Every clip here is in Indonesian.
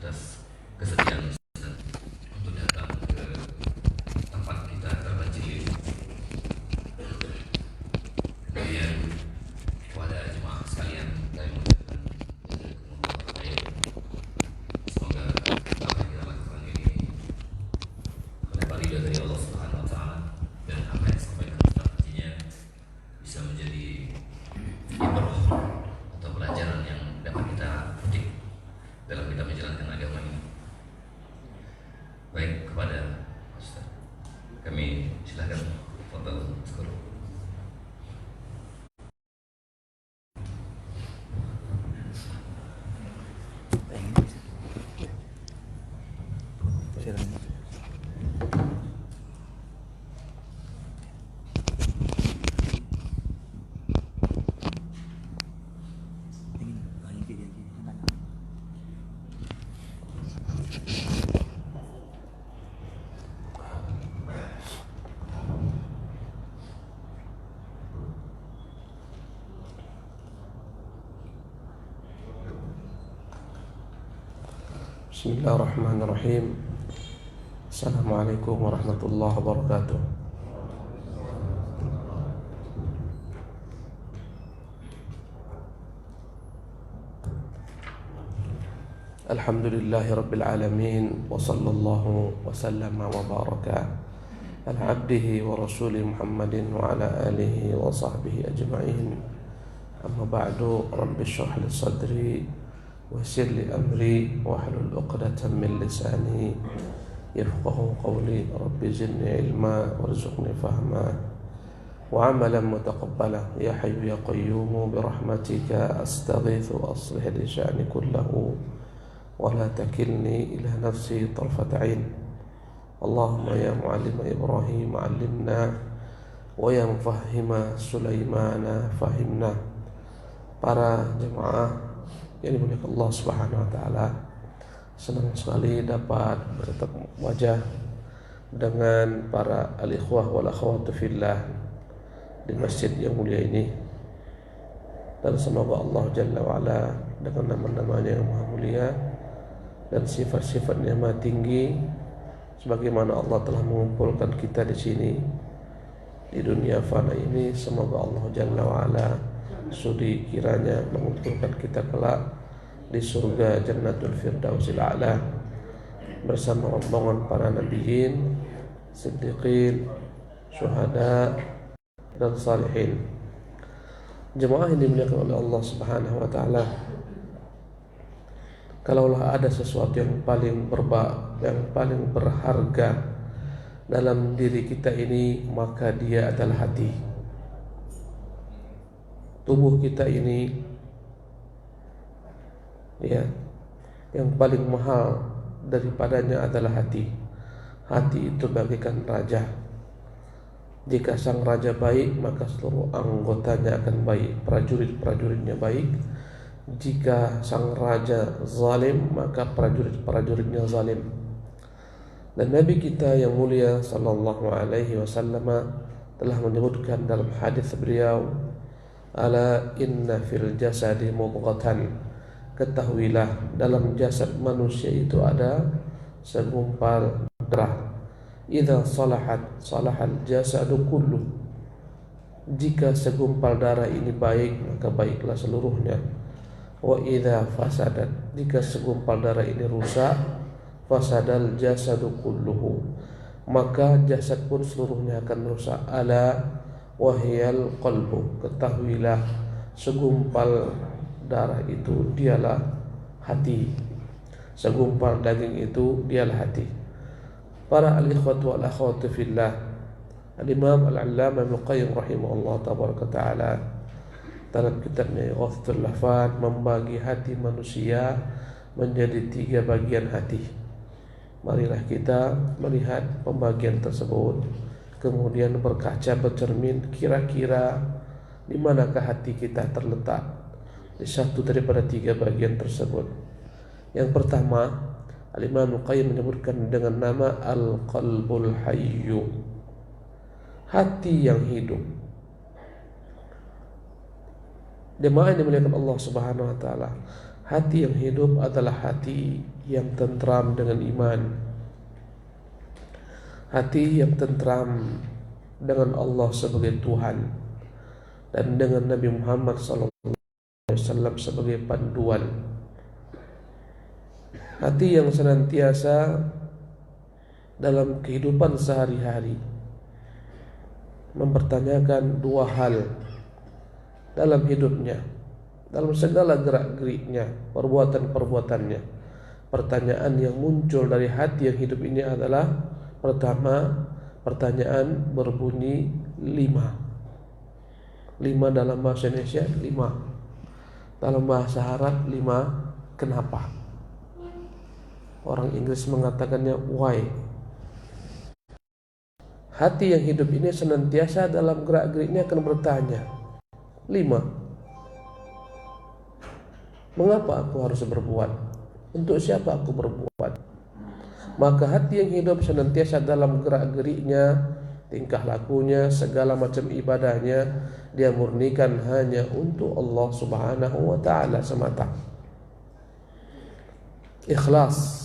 atas kesediaan Ustaz untuk datang ke tempat kita terpencil ini. Kemudian kepada jemaah sekalian kami mengucapkan jazakumullah khair. Semoga apa yang kita lakukan ini mendapat ridho dari Allah Subhanahu wa taala, dan apa yang disampaikan Ustaz nantinya bisa menjadi ibrah atau pelajaran yang dapat kita petik dalam kita menjalankan agama ini. Baik, kepada Ustaz kami silakan fadhal sekolah. Bismillahirrahmanirrahim. Assalamualaikum warahmatullahi wabarakatuh. Alhamdulillahi rabbil alamin, wa sallallahu wa sallama wa baraka ala abdihi wa rasulih Muhammadin wa ala alihi wa sahbihi ajma'in. Amma ba'du, rabbi shrah li sadri wa yassir li amri wahlul 'uqdatam min lisani yafqahu qawli. Rabbi zidni ilma warzuqni fahma wa 'amalan mutaqabbala. Ya hayyu ya qayyum bi rahmatika astaghitsu aslih li sha'ni kullahu wa la takilni ila nafsi tarfata 'ain. Allahumma ya mu'allim Ibrahim 'allimna wa ya mufahhima Sulaimana fahimna. Para jemaah yang dimuliakan Allah Subhanahu wa taala, senang sekali dapat bertatap wajah dengan para al-ikhwah wal akhwat fillah di masjid yang mulia ini. Dan semoga Allah Jalla wa Ala dengan nama-namanya yang maha mulia dan sifat-sifatnya yang maha tinggi, sebagaimana Allah telah mengumpulkan kita di sini di dunia fana ini, semoga Allah Jalla wa Ala sudi kiranya mengumpulkan kita kelak di surga Jannatul Firdausil A'la bersama rombongan para nabiyin, siddiqin, syuhada dan salihin. Jemaah yang dimuliakan oleh Allah Subhanahu wa taala, kalaulah ada sesuatu yang paling berharga dalam diri kita ini, maka dia adalah hati. Tubuh kita ini, ya, yang paling mahal daripadanya adalah hati. Hati itu bagaikan raja. Jika sang raja baik, maka seluruh anggotanya akan baik, prajurit-prajuritnya baik. Jika sang raja zalim, maka prajurit-prajuritnya zalim. Dan Nabi kita yang mulia sallallahu alaihi wasallam telah menyebutkan dalam hadis beliau, ala inna fil jasadi mudghatan, ketahuilah dalam jasad manusia itu ada segumpal darah. Idza salahat salahal jasadu kullu, jika segumpal darah ini baik, maka baiklah seluruhnya. Wa idza fasadat, jika segumpal darah ini rusak, fasadal jasadu kulluhu, maka jasad pun seluruhnya akan rusak. Ala wahyal qalbu, ketahuilah segumpal darah itu dialah hati, segumpal daging itu dialah hati. Para al-ikhwat wal akhwat fillah, Al-Imam Al-Allamah Ibnu Qayyim rahimahullah tabaraka taala dalam kitabnya Ighatsatul Lahfan membagi hati manusia menjadi 3 bagian hati. Marilah kita melihat pembagian tersebut, kemudian berkaca, bercermin, kira-kira di manakah hati kita terletak di satu daripada 3 bagian tersebut. Yang pertama, Al-Imam Al-Qayyim menyebutkan dengan nama Al-Qalbul Hayyu, hati yang hidup. Jemaah yang dimuliakan Allah Subhanahu wa taala, Hati yang hidup adalah hati yang tentram dengan iman, hati yang tentram dengan Allah sebagai Tuhan dan dengan Nabi Muhammad SAW sebagai panduan. Hati yang senantiasa dalam kehidupan sehari-hari mempertanyakan dua hal dalam hidupnya, dalam segala gerak-geriknya, perbuatan-perbuatannya. Pertanyaan yang muncul dari hati yang hidup ini adalah, pertama, pertanyaan berbunyi 5. 5 dalam bahasa Indonesia 5, dalam bahasa Arab 5 kenapa. Orang Inggris mengatakannya why. Hati yang hidup ini senantiasa dalam gerak-geriknya akan bertanya 5. Mengapa aku harus berbuat? Untuk siapa aku berbuat? Maka hati yang hidup senantiasa dalam gerak-geriknya, tingkah lakunya, segala macam ibadahnya, dia murnikan hanya untuk Allah Subhanahu wa ta'ala semata. Ikhlas.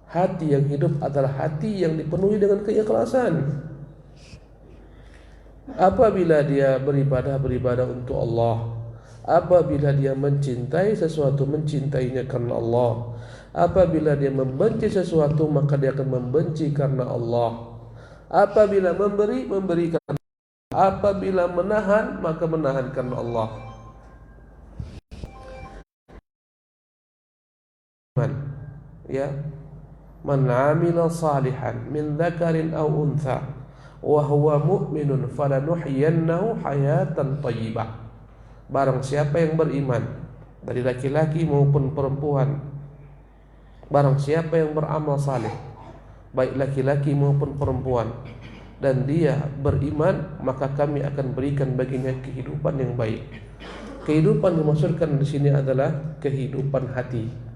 Hati yang hidup adalah hati yang dipenuhi dengan keikhlasan. Apabila dia beribadah untuk Allah, apabila dia mencintai sesuatu, mencintainya karena Allah. Apabila dia membenci sesuatu, maka dia akan membenci karena Allah. Apabila memberi karena Allah. Apabila menahan, maka menahan karena Allah. Ya, man 'amila salihan min dzakarin aw untha wa huwa mu'minun falanuhyiyannahu hayatan thayyibah. Barang siapa yang beriman dari laki-laki maupun perempuan, barang siapa yang beramal saleh baik laki-laki maupun perempuan dan dia beriman, maka kami akan berikan baginya kehidupan yang baik. Kehidupan dimaksudkan di sini adalah kehidupan hati.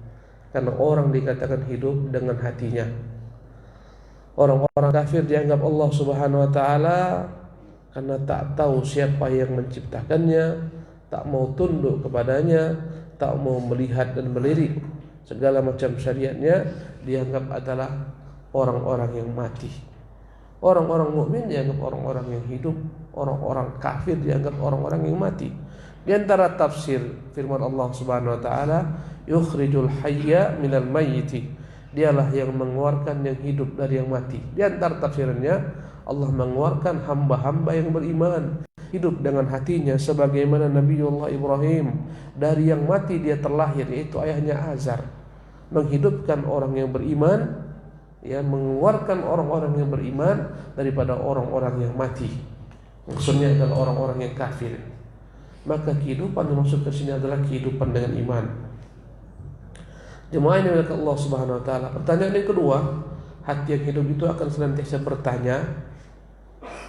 Karena orang dikatakan hidup dengan hatinya. Orang-orang kafir dianggap Allah Subhanahu wa ta'ala karena tak tahu siapa yang menciptakannya, tak mau tunduk kepadanya, tak mau melihat dan melirik segala macam syariatnya, dianggap adalah orang-orang yang mati. Orang-orang mukmin dianggap orang-orang yang hidup, orang-orang kafir dianggap orang-orang yang mati. Di antara tafsir firman Allah Subhanahu wa ta'ala, yukhrijul hayya minal mayyiti, dialah yang mengeluarkan yang hidup dari yang mati. Di antara tafsirannya, Allah mengeluarkan hamba-hamba yang beriman hidup dengan hatinya, sebagaimana Nabiullah Ibrahim dari yang mati dia terlahir, yaitu ayahnya Azar, menghidupkan orang yang beriman, ya, mengeluarkan orang-orang yang beriman daripada orang-orang yang mati. Maksudnya adalah orang-orang yang kafir. Maka kehidupan yang maksud ke sini adalah kehidupan dengan iman. Jemaah yang dimuliakan Allah Subhanahu wa ta'ala. Pertanyaan yang kedua, hati yang hidup itu akan senantiasa bertanya,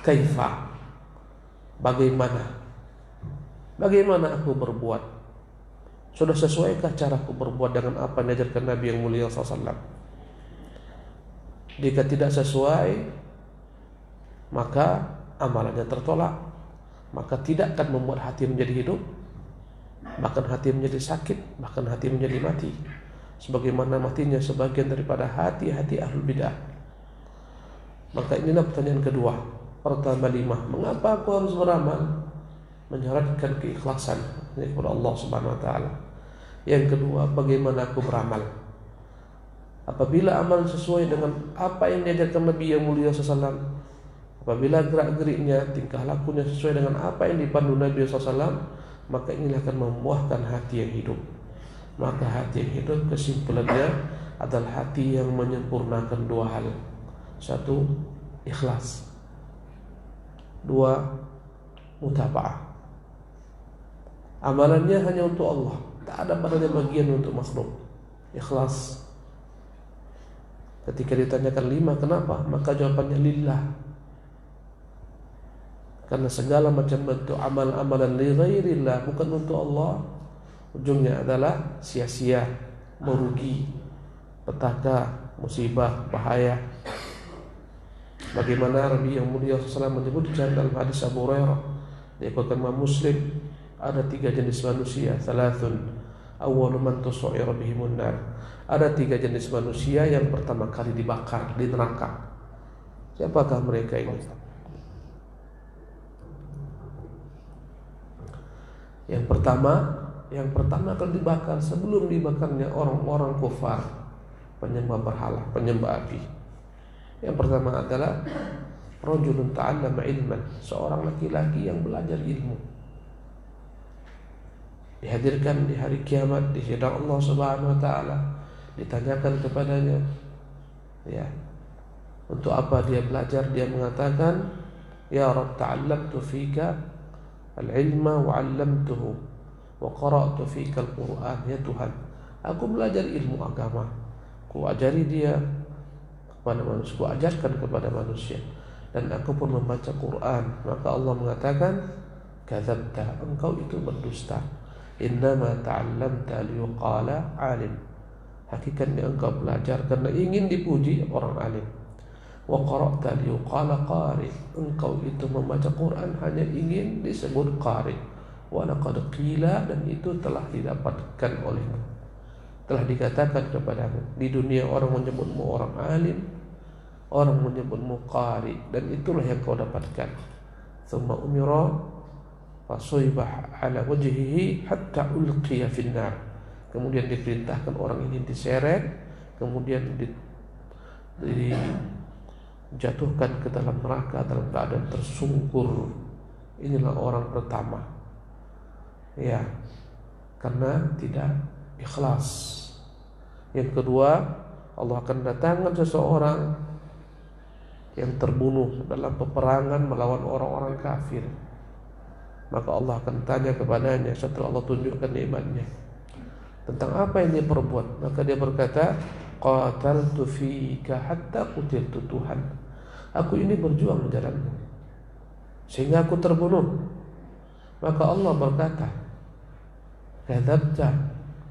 kaifa? Bagaimana? Bagaimana aku berbuat? Sudah sesuaikah caraku berbuat dengan apa yang diajarkan Nabi yang mulia SAW? Jika tidak sesuai, maka amalannya tertolak. Maka tidak akan membuat hati menjadi hidup, bahkan hati menjadi sakit, bahkan hati menjadi mati, sebagaimana matinya sebagian daripada hati-hati ahlul bidah. Maka inilah pertanyaan kedua. Pertama 5, mengapa aku harus beramal? Menyaratkan keikhlasan kepada Allah Subhanahu wa ta'ala. Yang kedua, bagaimana aku beramal? Apabila amal sesuai dengan apa yang diajarkan Nabi yang mulia SAW, apabila gerak-geriknya, tingkah lakunya sesuai dengan apa yang dipandu Nabi SAW, maka inilah akan membuahkan hati yang hidup. Maka hati yang hidup kesimpulannya adalah hati yang menyempurnakan dua hal. 1, ikhlas. 2, mutaba'ah. Amalannya hanya untuk Allah, tak ada padanya bagian untuk makhluk. Ikhlas. Ketika ditanyakan 5 kenapa, maka jawabannya lillah. Karena segala macam bentuk amal-amalan li ghairillah, bukan untuk Allah, ujungnya adalah sia-sia, merugi, petaka, musibah, bahaya. Bagaimana Nabi yang mulia SAW menyebutkan dalam hadis Abu Hurairah, diriwayatkan Imam Muslim, ada 3 jenis manusia, thalathun awwalu man tusu'ira bihimun nar. Ada 3 jenis manusia yang pertama kali dibakar di neraka. Siapakah mereka ini? Yang pertama kali dibakar sebelum dibakarnya orang-orang kufar, penyembah berhala, penyembah api. Yang pertama adalah rajulun ta'allama ilman, seorang laki-laki yang belajar ilmu. Dihadirkan di hari kiamat di hadapan Allah Subhanahu wa taala, ditanyakan kepadanya, ya, untuk apa dia belajar? Dia mengatakan, ya Rabb, ta'allamtu fika al-ilma wa 'allamtuhu wa qara'tu fika al-Qur'an. Ya Tuhan, aku belajar ilmu agama, ku ajari dia kepada manusia, ku ajarkan kepada manusia, dan aku pun membaca Quran. Maka Allah mengatakan, kadzabta, engkau itu berdusta. Innama ta'allamta liyuqala 'alim. Hakikatnya engkau belajar karena ingin dipuji orang alim. Wa qara'ta liyuqala qari. Engkau itu membaca Quran hanya ingin disebut qari. Wa laqad qila, dan itu telah didapatkan olehmu, telah dikatakan kepadamu. Di dunia orang menyebutmu orang alim, orang menyebutmu qari, dan itulah yang kau dapatkan. Tsumma umira fasuibah ala wajhihi hatta ulqiya finnar. Kemudian diperintahkan orang ini diseret, kemudian dijatuhkan ke dalam neraka dalam keadaan tersungkur. Inilah orang pertama, ya, karena tidak ikhlas. Yang kedua, Allah akan datangkan seseorang yang terbunuh dalam peperangan melawan orang-orang kafir. Maka Allah akan tanya kepadanya setelah Allah tunjukkan nikmatnya tentang apa yang dia perbuat. Maka dia berkata, qataltu fika hatta qutiltu. Tuhan, aku ini berjuang di jalanmu sehingga aku terbunuh. Maka Allah berkata, kadzabta,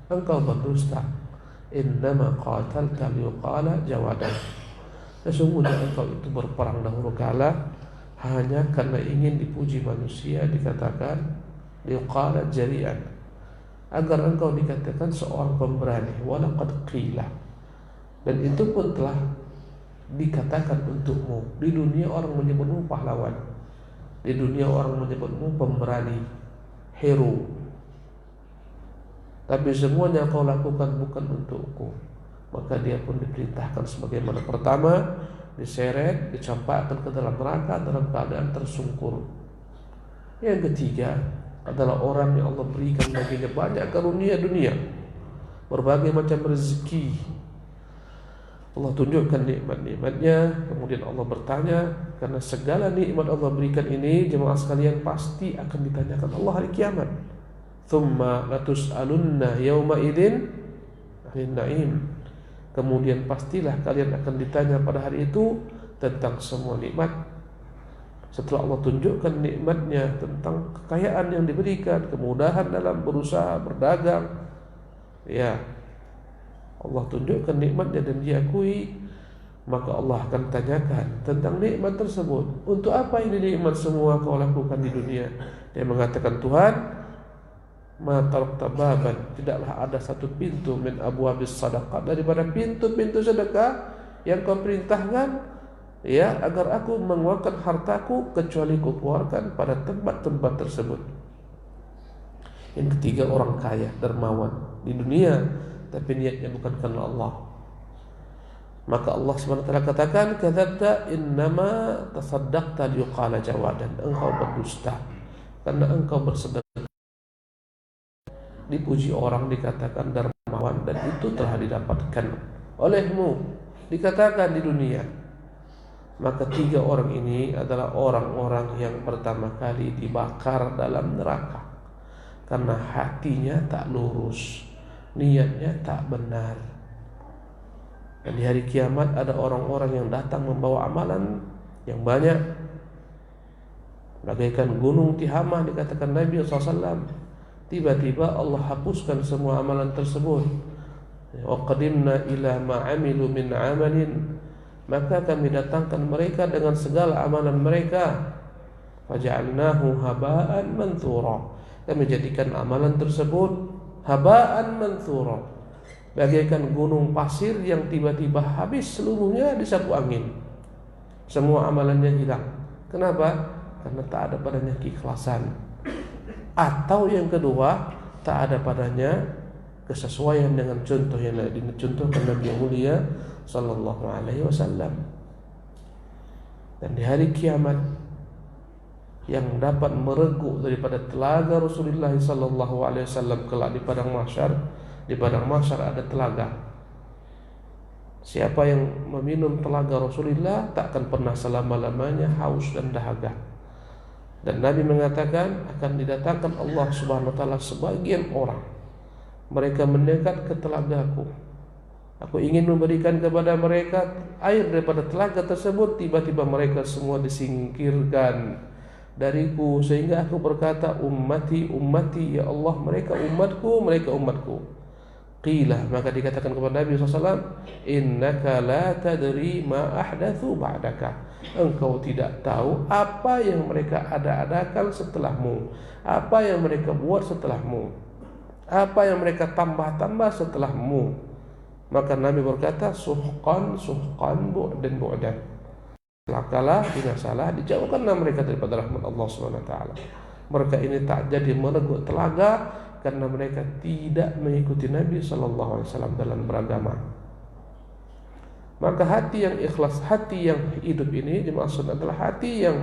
engkau berdusta. Innama qatalta liyuqala jawadan. Sesungguhnya engkau itu berperang dahulu kala hanya karena ingin dipuji manusia, dikatakan liyuqala jari'an, agar engkau dikatakan seorang pemberani. Walaqad qila, dan itu pun telah dikatakan untukmu. Di dunia orang menyebutmu pahlawan, di dunia orang menyebutmu pemberani, hero, tapi semuanya kau lakukan bukan untukku. Maka dia pun diperintahkan sebagaimana pertama, diseret, dicampakkan ke dalam neraka dalam keadaan tersungkur. Yang ketiga adalah orang yang Allah berikan baginya banyak karunia dunia, berbagai macam rezeki. Allah tunjukkan nikmat-nikmatnya, kemudian Allah bertanya, karena segala nikmat Allah berikan ini, jemaah sekalian, pasti akan ditanyakan Allah hari kiamat. Tsumma latus'alunna yawma idzin 'anil na'im. Kemudian pastilah kalian akan ditanya pada hari itu tentang semua nikmat. Setelah Allah tunjukkan nikmatnya tentang kekayaan yang diberikan, kemudahan dalam berusaha, berdagang, ya, Allah tunjukkan nikmatnya dan diakui, maka Allah akan tanyakan tentang nikmat tersebut. Untuk apa ini nikmat semua kau lakukan di dunia? Dia mengatakan, Tuhan, ma tarakta baban, tidaklah ada satu pintu min abwabis sadaqah, daripada pintu-pintu sedekah yang kau perintahkan, ya, agar aku mengeluarkan hartaku, kecuali ku keluarkan pada tempat-tempat tersebut. Yang ketiga, orang kaya, dermawan di dunia, tapi niatnya bukan karena Allah. Maka Allah SWT katakan, kadzabta innama tasaddaqta liyuqala jawadan. Engkau berdusta karena engkau bersedekah, dipuji orang, dikatakan dermawan, dan itu telah didapatkan olehmu, dikatakan di dunia. Maka 3 orang ini adalah orang-orang yang pertama kali dibakar dalam neraka karena hatinya tak lurus, niatnya tak benar. Dan di hari kiamat ada orang-orang yang datang membawa amalan yang banyak, bagaikan gunung Tihamah, dikatakan Nabi SAW. Tiba-tiba Allah hapuskan semua amalan tersebut. Wa qadimna ila ma 'amilu min 'amalin, maka kami datangkan mereka dengan segala amalan mereka. Faja'alnahu haba'an manthura, kami jadikan amalan tersebut haba'an manthura, bagaikan gunung pasir yang tiba-tiba habis seluruhnya disapu angin. Semua amalannya hilang. Kenapa? Karena tak ada padanya keikhlasan. Atau yang kedua, tak ada padanya kesesuaian dengan contoh yang dicontohkan Nabi mulia sallallahu alaihi wasallam. Dan di hari kiamat, yang dapat mereguk daripada telaga Rasulullah sallallahu alaihi wasallam kelak di padang mahsyar, di padang mahsyar ada telaga. Siapa yang meminum telaga Rasulullah tak akan pernah selama-lamanya haus dan dahaga. Dan Nabi mengatakan akan didatangkan Allah Subhanahu wa taala sebagian orang. Mereka mendekat ke telagaku. Aku ingin memberikan kepada mereka air daripada telaga tersebut, tiba-tiba mereka semua disingkirkan dariku, sehingga aku berkata, ummati ummati, ya Allah, mereka umatku, mereka umatku. Qila, maka dikatakan kepada Nabi SAW, innaka la tadri ma ahdathu ba'daka, engkau tidak tahu apa yang mereka ada-adakan setelahmu, apa yang mereka buat setelahmu, apa yang mereka tambah-tambah setelahmu. Maka Nabi berkata, suhqan suhqan bu'dan bu'dan, celakalah, binasalah, dijauhkanlah mereka daripada rahmat Allah SWT. Mereka ini tak jadi meneguh telaga karena mereka tidak mengikuti Nabi SAW dalam beragama. Maka hati yang ikhlas, hati yang hidup ini dimaksud adalah hati yang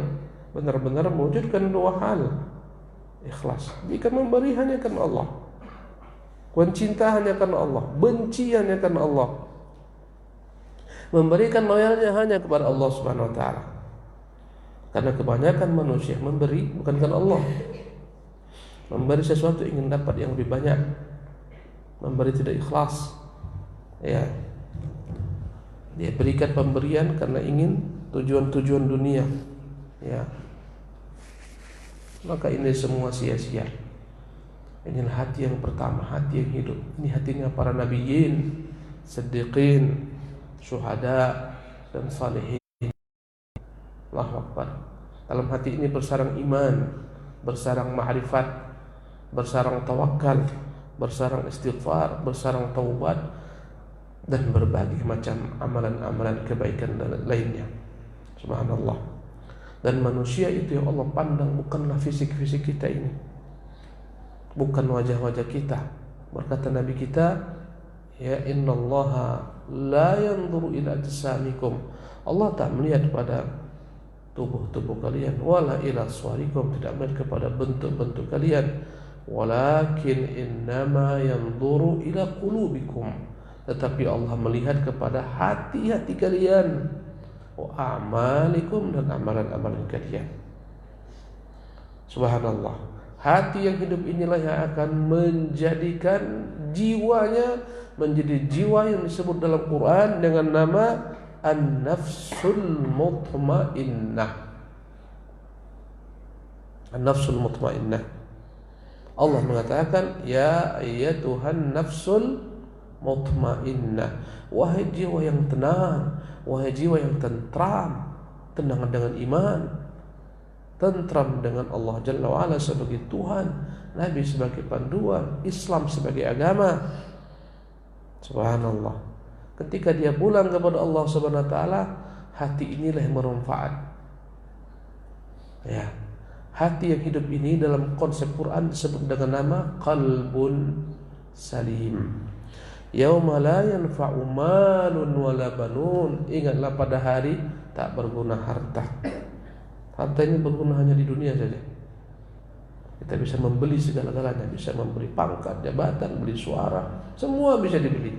benar-benar mewujudkan dua hal. Ikhlas, jika memberi hanya karena Allah, cinta hanya karena Allah, benci hanya karena Allah, memberikan loyalnya hanya kepada Allah Subhanahu wa taala. Karena kebanyakan manusia memberi bukan karena Allah. Memberi sesuatu ingin dapat yang lebih banyak. Memberi tidak ikhlas. Ya. Dia berikan pemberian karena ingin tujuan-tujuan dunia. Ya. Maka ini semua sia-sia. Inilah hati yang pertama, hati yang hidup. Ini hatinya para nabiyyin, siddiqin, syuhada dan salihin. Allahu Akbar. Dalam hati ini bersarang iman, bersarang ma'rifat, bersarang tawakal, bersarang istighfar, bersarang taubat, dan berbagai macam amalan-amalan kebaikan lainnya. Subhanallah. Dan manusia itu yang Allah pandang bukanlah fisik-fisik kita ini, bukan wajah-wajah kita. Berkata Nabi kita, ya innallaha la yanzuru ila ajsamikum, Allah tak melihat pada tubuh-tubuh kalian, wala ila suwarikum, tidak melihat kepada bentuk-bentuk kalian, walakin innama yanzuru ila qulubikum, tetapi Allah melihat kepada hati-hati kalian, wa a'malikum, dan amalan-amalan kalian. Subhanallah. Hati yang hidup inilah yang akan menjadikan jiwanya menjadi jiwa yang disebut dalam Quran dengan nama An-Nafsul Mutmainnah. An-Nafsul Mutmainnah. Allah mengatakan, ya ayyatuhan nafsul mutmainnah, wahai jiwa yang tenang, wahai jiwa yang tentram, tenang dengan iman, tentram dengan Allah Jalla wa'ala sebagai Tuhan, Nabi sebagai panduan, Islam sebagai agama. Subhanallah. Ketika dia pulang kepada Allah Subhanahu wa taala, hati inilah yang bermanfaat. Ya. Hati yang hidup ini dalam konsep Quran disebut dengan nama qalbun salim. Yauma la yanfa'u malun wala banun. Ingatlah pada hari tak berguna harta. Harta ini berguna hanya di dunia saja. Kita bisa membeli segala-galanya, bisa membeli pangkat, jabatan, beli suara, semua bisa dibeli.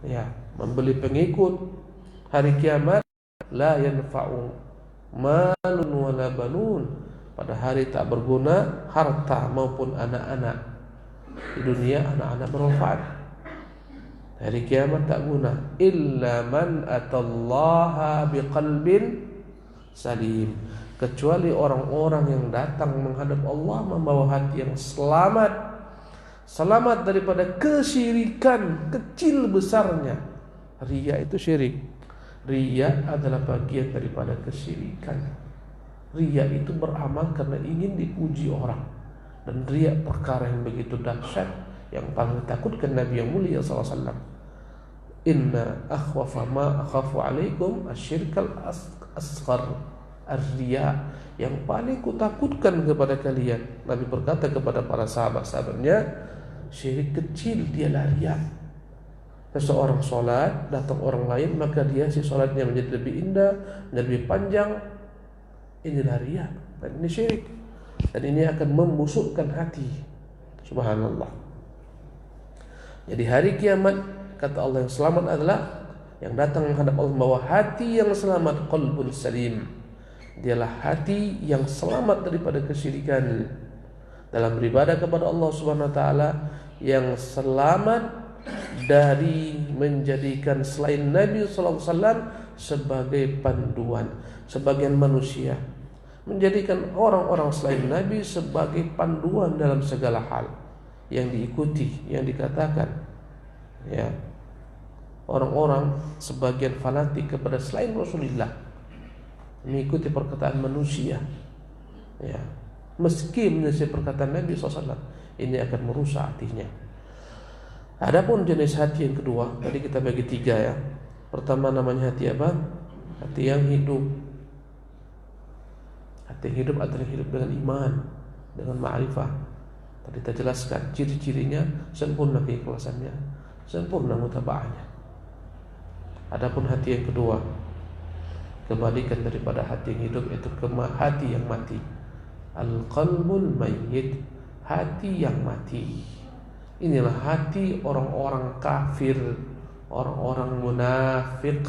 Ya, membeli pengikut. Hari kiamat la yanfa'u malun wala banun. Pada hari tak berguna harta maupun anak-anak. Di dunia anak-anak bermanfaat. Hari kiamat tak guna. Illa man atallaha biqalbin salim, kecuali orang-orang yang datang menghadap Allah membawa hati yang selamat, selamat daripada kesyirikan kecil besarnya. Riya itu syirik. Riya adalah bagian daripada kesyirikan. Riya itu beramal karena ingin dipuji orang, Dan riya perkara yang begitu dahsyat, yang paling ditakutkan Nabi yang mulia SAW. Inna akhwafa ma akhafu alaikum asyirkal asghar, ar-riya. Yang paling kutakutkan kepada kalian, Nabi berkata kepada para sahabat-sahabatnya, syirik kecil dialah riya. Seseorang sholat, datang orang lain, maka dia si sholatnya menjadi lebih indah, menjadi lebih panjang. Inilah riya, dan ini syirik, dan ini akan membusukkan hati. Subhanallah. Jadi hari kiamat, kata Allah, yang selamat adalah yang datang menghadap Allah membawa hati yang selamat, qalbun salim. Dialah hati yang selamat daripada kesyirikan dalam beribadah kepada Allah Subhanahu wa taala, yang selamat dari menjadikan selain Nabi sallallahu alaihi wasallam sebagai panduan. Sebagian manusia menjadikan orang-orang selain Nabi sebagai panduan dalam segala hal yang diikuti, yang dikatakan, ya. Orang-orang sebagian fanatik kepada selain Rasulullah, mengikuti perkataan manusia, ya, meski menyelesaikan perkataan Nabi SAW, ini akan merusak hatinya. Adapun jenis hati yang kedua, tadi kita bagi 3 ya. Pertama namanya hati apa? Hati yang hidup. Hati yang hidup adalah hidup dengan iman, dengan ma'rifah. Tadi kita jelaskan ciri-cirinya, sempurna keikhlasannya, sempurna mutaba'ahnya. Adapun hati yang kedua, kebalikan daripada hati yang hidup, yaitu hati yang mati. Al-qalbul mayyit, hati yang mati. Inilah hati orang-orang kafir, orang-orang munafik,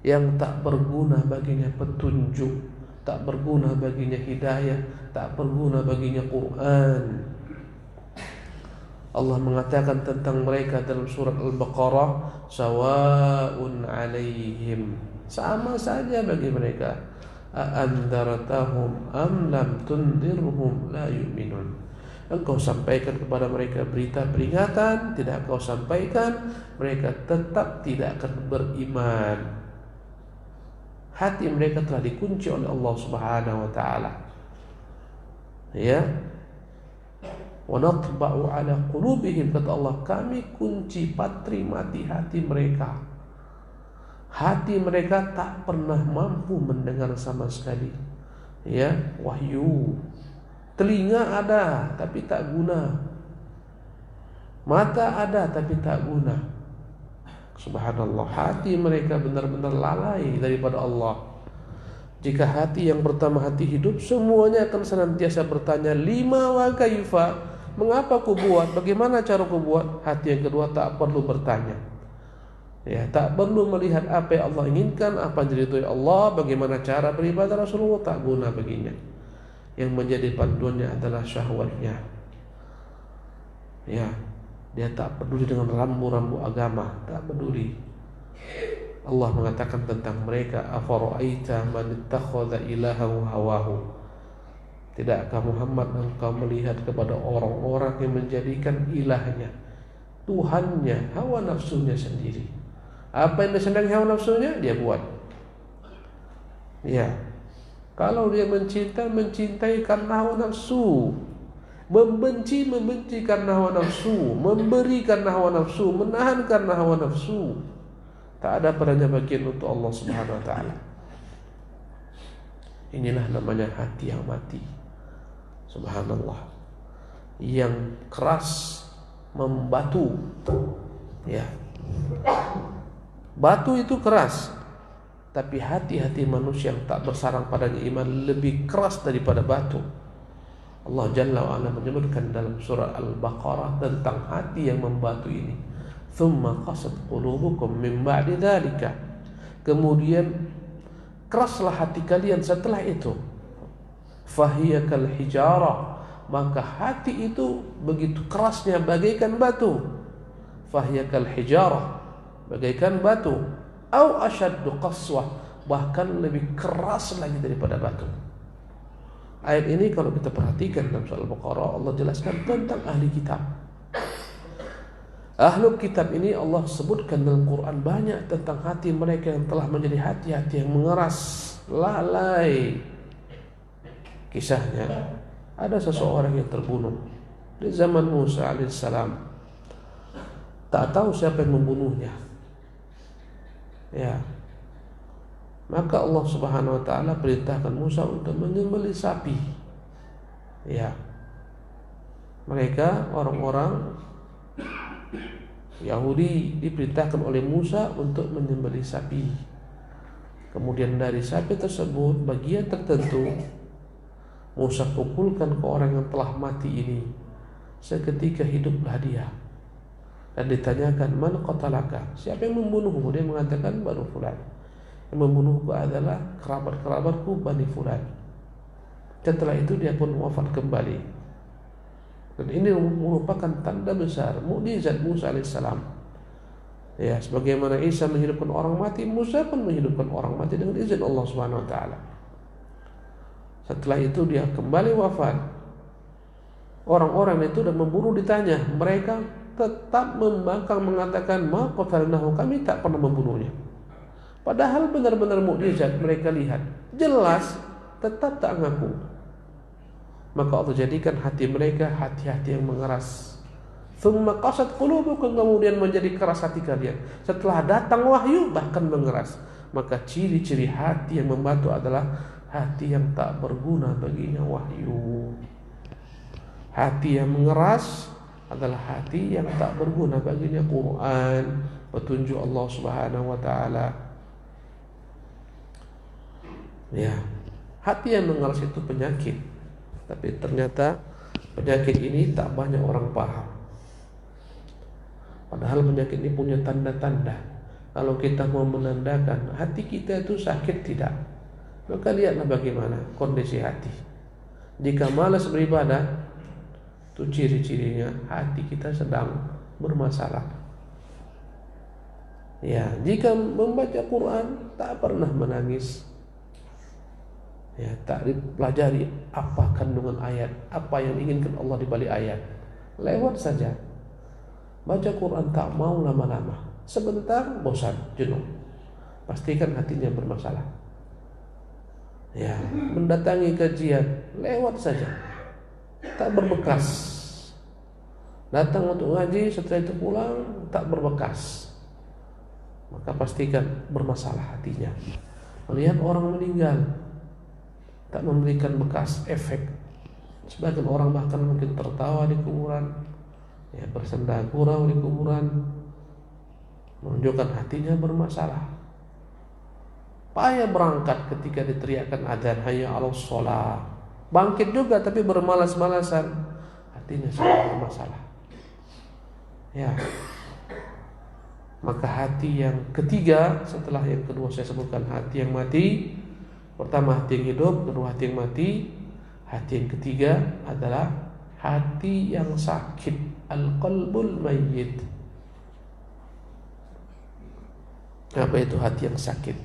yang tak berguna baginya petunjuk, tak berguna baginya hidayah, tak berguna baginya Quran. Allah mengatakan tentang mereka dalam surat Al-Baqarah, sawa'un alaihim, sama saja bagi mereka, a'andartahum am lam tundirhum la yu'minun. Engkau sampaikan kepada mereka berita peringatan, tidak engkau sampaikan, mereka tetap tidak akan beriman. Hati mereka telah dikunci oleh Allah Subhanahu wa taala. Ya. Wa natba'u ala qulubihim, kata Allah, kami kunci patri mati hati mereka. Hati mereka tak pernah mampu mendengar sama sekali, ya, wahyu. Telinga ada tapi tak guna, mata ada tapi tak guna. Subhanallah, hati mereka benar-benar lalai daripada Allah. Jika hati yang pertama hati hidup, semuanya akan senantiasa bertanya, lima wa kaifa, mengapa ku buat, bagaimana cara ku buat. Hati yang kedua tak perlu bertanya, ya, tak perlu melihat apa yang Allah inginkan, apa yang diridhoi Allah, bagaimana cara beribadah Rasulullah, tak guna baginya. Yang menjadi panduannya adalah syahwatnya, ya. Dia tak peduli dengan rambu-rambu agama, tak peduli. Allah mengatakan tentang mereka, afara'aita man ittakhadha ilahahu hawahu. Tidakkah Muhammad engkau melihat kepada orang-orang yang menjadikan ilahnya, Tuhannya, hawa nafsunya sendiri. Apa yang disenangi hawa nafsunya, dia buat. Ya. Kalau dia mencintai karena hawa nafsu, membenci karena hawa nafsu, memberi karena hawa nafsu, menahan karena hawa nafsu, tak ada padanya bagian untuk Allah Subhanahu wa taala. Inilah namanya hati yang mati. Subhanallah. Yang keras membatu, ya. Batu itu keras, tapi hati-hati manusia yang tak bersarang padanya iman lebih keras daripada batu. Allah Jalla wa Ala menyebutkan dalam surah Al-Baqarah tentang hati yang membatu ini. Thumma qasat qulubukum min ba'di dzalika. Kemudian keraslah hati kalian setelah itu. Fahiya kal hijarah, maka hati itu begitu kerasnya bagaikan batu. Fahiya kal hijarah, bagaikan batu. Au asyaddu qaswah, bahkan lebih keras lagi daripada batu. Ayat ini kalau kita perhatikan dalam surah Al-Baqarah, Allah jelaskan tentang ahli kitab. Ahlul kitab ini Allah sebutkan dalam Quran banyak tentang hati mereka yang telah menjadi hati-hati yang mengeras, lalai. Kisahnya Ada seseorang yang terbunuh di zaman Musa alaihissalam, tak tahu siapa yang membunuhnya. Ya, maka Allah Subhanahu wa taala perintahkan Musa untuk menyembelih sapi. Ya. Mereka orang-orang Yahudi diperintahkan oleh Musa untuk menyembelih sapi. Kemudian dari sapi tersebut bagian tertentu Musa pukulkan ke orang yang telah mati ini. Seketika hiduplah dia. Dan ditanyakan, "Man qatalaka?" Siapa yang membunuhmu? Dia mengatakan, "Banu fulan." Yang membunuhku adalah kerabat-kerabatku Bani fulan. Setelah itu dia pun wafat kembali. Dan ini merupakan tanda besar mukjizat Musa alaihissalam. Ya, sebagaimana Isa menghidupkan orang mati, Musa pun menghidupkan orang mati dengan izin Allah Subhanahu wa taala. Setelah itu dia kembali wafat. Orang-orang itu dan membunuh ditanya, mereka tetap membangkang mengatakan, "Ma qatalnahu," kami tak pernah membunuhnya. Padahal benar-benar mukjizat mereka lihat, jelas tetap tak ngaku. Maka Allah jadikan hati mereka hati-hati yang mengeras. Tsumma qasat qulubukum, kemudian menjadi keras hati kalian. Setelah datang wahyu bahkan mengeras. Maka ciri-ciri hati yang membatu adalah hati yang tak berguna baginya wahyu. Hati yang mengeras adalah hati yang tak berguna baginya Quran, petunjuk Allah Subhanahu wa taala. Ya, hati yang mengeras itu penyakit. Tapi ternyata penyakit ini tak banyak orang paham. Padahal penyakit ini punya tanda-tanda. Kalau kita mau menandakan hati kita itu sakit tidak, maka lihatlah bagaimana kondisi hati. Jika malas beribadah, itu ciri-cirinya hati kita sedang bermasalah. Ya, jika membaca Quran tak pernah menangis. Ya, tak dipelajari apa kandungan ayat, apa yang diinginkan Allah di balik ayat. Lewat saja. Baca Quran tak mau lama-lama. Sebentar bosan, jenuh. Pastikan hatinya bermasalah. Ya, mendatangi kajian, lewat saja. Tak berbekas. Datang untuk ngaji, setelah itu pulang tak berbekas. Maka pastikan bermasalah hatinya. Melihat orang meninggal tak memberikan bekas efek. Sebagian orang bahkan mungkin tertawa di kuburan, ya, bersenda gurau di kuburan, menunjukkan hatinya bermasalah. Payah berangkat ketika diteriakkan adzan hayya 'alas shalah. Bangkit juga tapi bermalas-malasan. Hatinya sangat bermasalah. Ya. Maka hati yang ketiga setelah yang kedua saya sebutkan hati yang mati. Pertama hati yang hidup, kedua hati yang mati. Hati yang ketiga adalah hati yang sakit, al-qalbul mayyit. Apa itu hati yang sakit?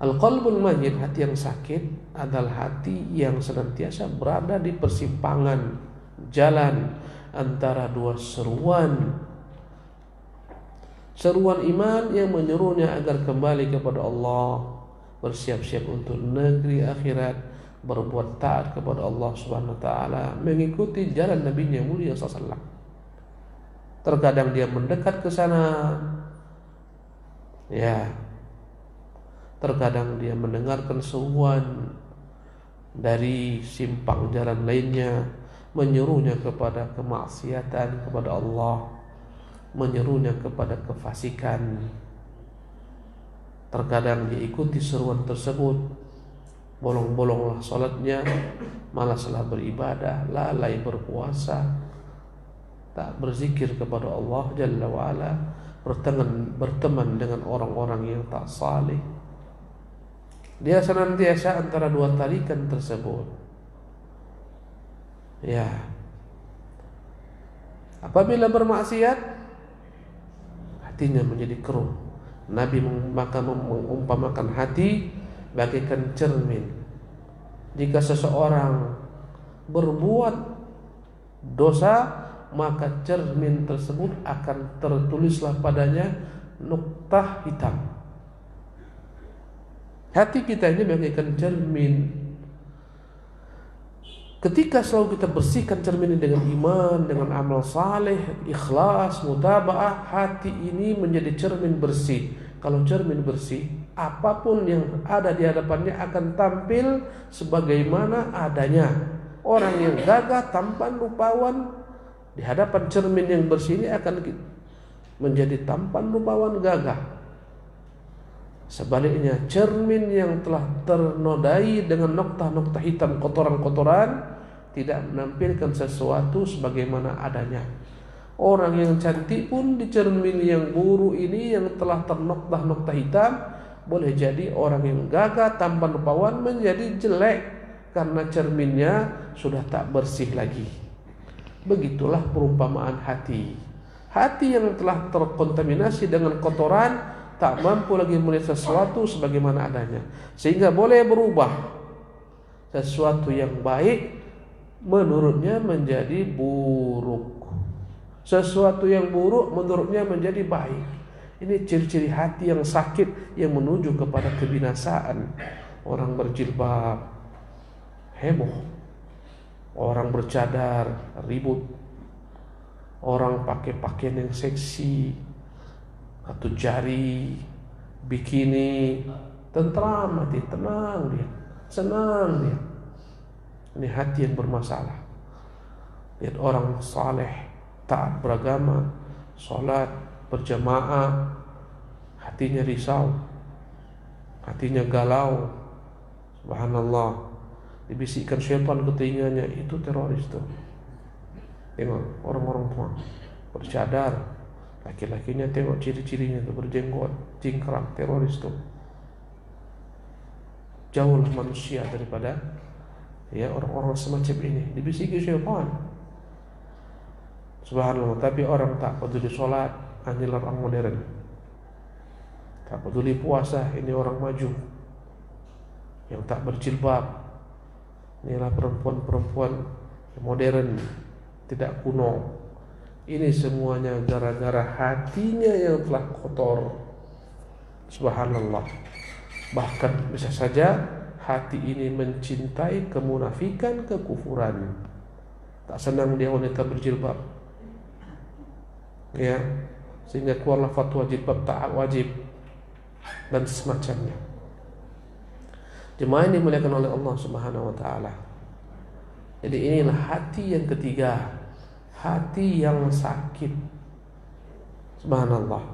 Al-qalbul mayyit, hati yang sakit adalah hati yang senantiasa berada di persimpangan jalan antara dua seruan. Seruan iman yang menyuruhnya agar kembali kepada Allah, bersiap-siap untuk negeri akhirat, berbuat taat kepada Allah Subhanahu wa taala, mengikuti jalan Nabi-Nya mulia sallallahu alaihi wasallam. Terkadang dia mendekat ke sana. Ya. Terkadang dia mendengarkan seruan dari simpang jalan lainnya, menyuruhnya kepada kemaksiatan kepada Allah, menyerunya kepada kefasikan. Terkadang dia ikuti seruan tersebut, bolong-bolonglah salatnya, malaslah beribadah, lalai berpuasa, tak berzikir kepada Allah Jalla wa'ala, berteman dengan orang-orang yang tak saleh. Dia senantiasa antara dua tarikan tersebut. Ya. Apabila bermaksiat, hatinya menjadi keruh. Nabi mengumpamakan hati bagaikan cermin. Jika seseorang berbuat dosa, maka cermin tersebut akan tertulislah padanya nuktah hitam. Hati kita ini bagaikan cermin. Ketika selalu kita bersihkan cermin ini dengan iman, dengan amal saleh, ikhlas, mutaba'ah, hati ini menjadi cermin bersih. Kalau cermin bersih, apapun yang ada di hadapannya akan tampil sebagaimana adanya. Orang yang gagah, tampan, rupawan di hadapan cermin yang bersih ini akan menjadi tampan, rupawan, gagah. Sebaliknya, cermin yang telah ternodai dengan noktah-noktah hitam, kotoran-kotoran, tidak menampilkan sesuatu sebagaimana adanya. Orang yang cantik pun di cermin yang buruk ini yang telah ternoktah-noktah hitam, boleh jadi orang yang gagah, tampan, rupawan menjadi jelek karena cerminnya sudah tak bersih lagi. Begitulah perumpamaan hati. Hati yang telah terkontaminasi dengan kotoran tak mampu lagi melihat sesuatu sebagaimana adanya, sehingga boleh berubah. Sesuatu yang baik menurutnya menjadi buruk, sesuatu yang buruk menurutnya menjadi baik. Ini ciri-ciri hati yang sakit yang menuju kepada kebinasaan. Orang berjilbab heboh, orang bercadar ribut, orang pakai pakaian yang seksi atau jari bikini, tentram hati, tenang dia, senang dia. Ini hati yang bermasalah. Lihat orang saleh, taat beragama, sholat berjamaah, hatinya risau, hatinya galau. Subhanallah, dibisikkan syaitan ke telinganya, itu teroris tuh. Tengok orang-orang tua bercadar, laki-lakinya tengok ciri-cirinya tuh, berjenggot, cingkrang, teroris tuh. Jauhlah manusia daripada orang-orang semacam ini, dibisiki syaitan. Subhanallah, tapi orang tak peduli sholat, inilah orang modern. Tak peduli puasa, ini orang maju. Yang tak berjilbab, inilah perempuan-perempuan modern, tidak kuno. Ini semuanya gara-gara hatinya yang telah kotor. Subhanallah. Bahkan bisa saja hati ini mencintai kemunafikan, kekufuran. Tak senang dia wanita berjilbab, ya, sehingga keluarlah fatwa jilbab tak wajib dan semacamnya. Jemaah ini dimuliakan oleh Allah Subhanahu wa taala. Jadi inilah hati yang ketiga, hati yang sakit. Subhanallah.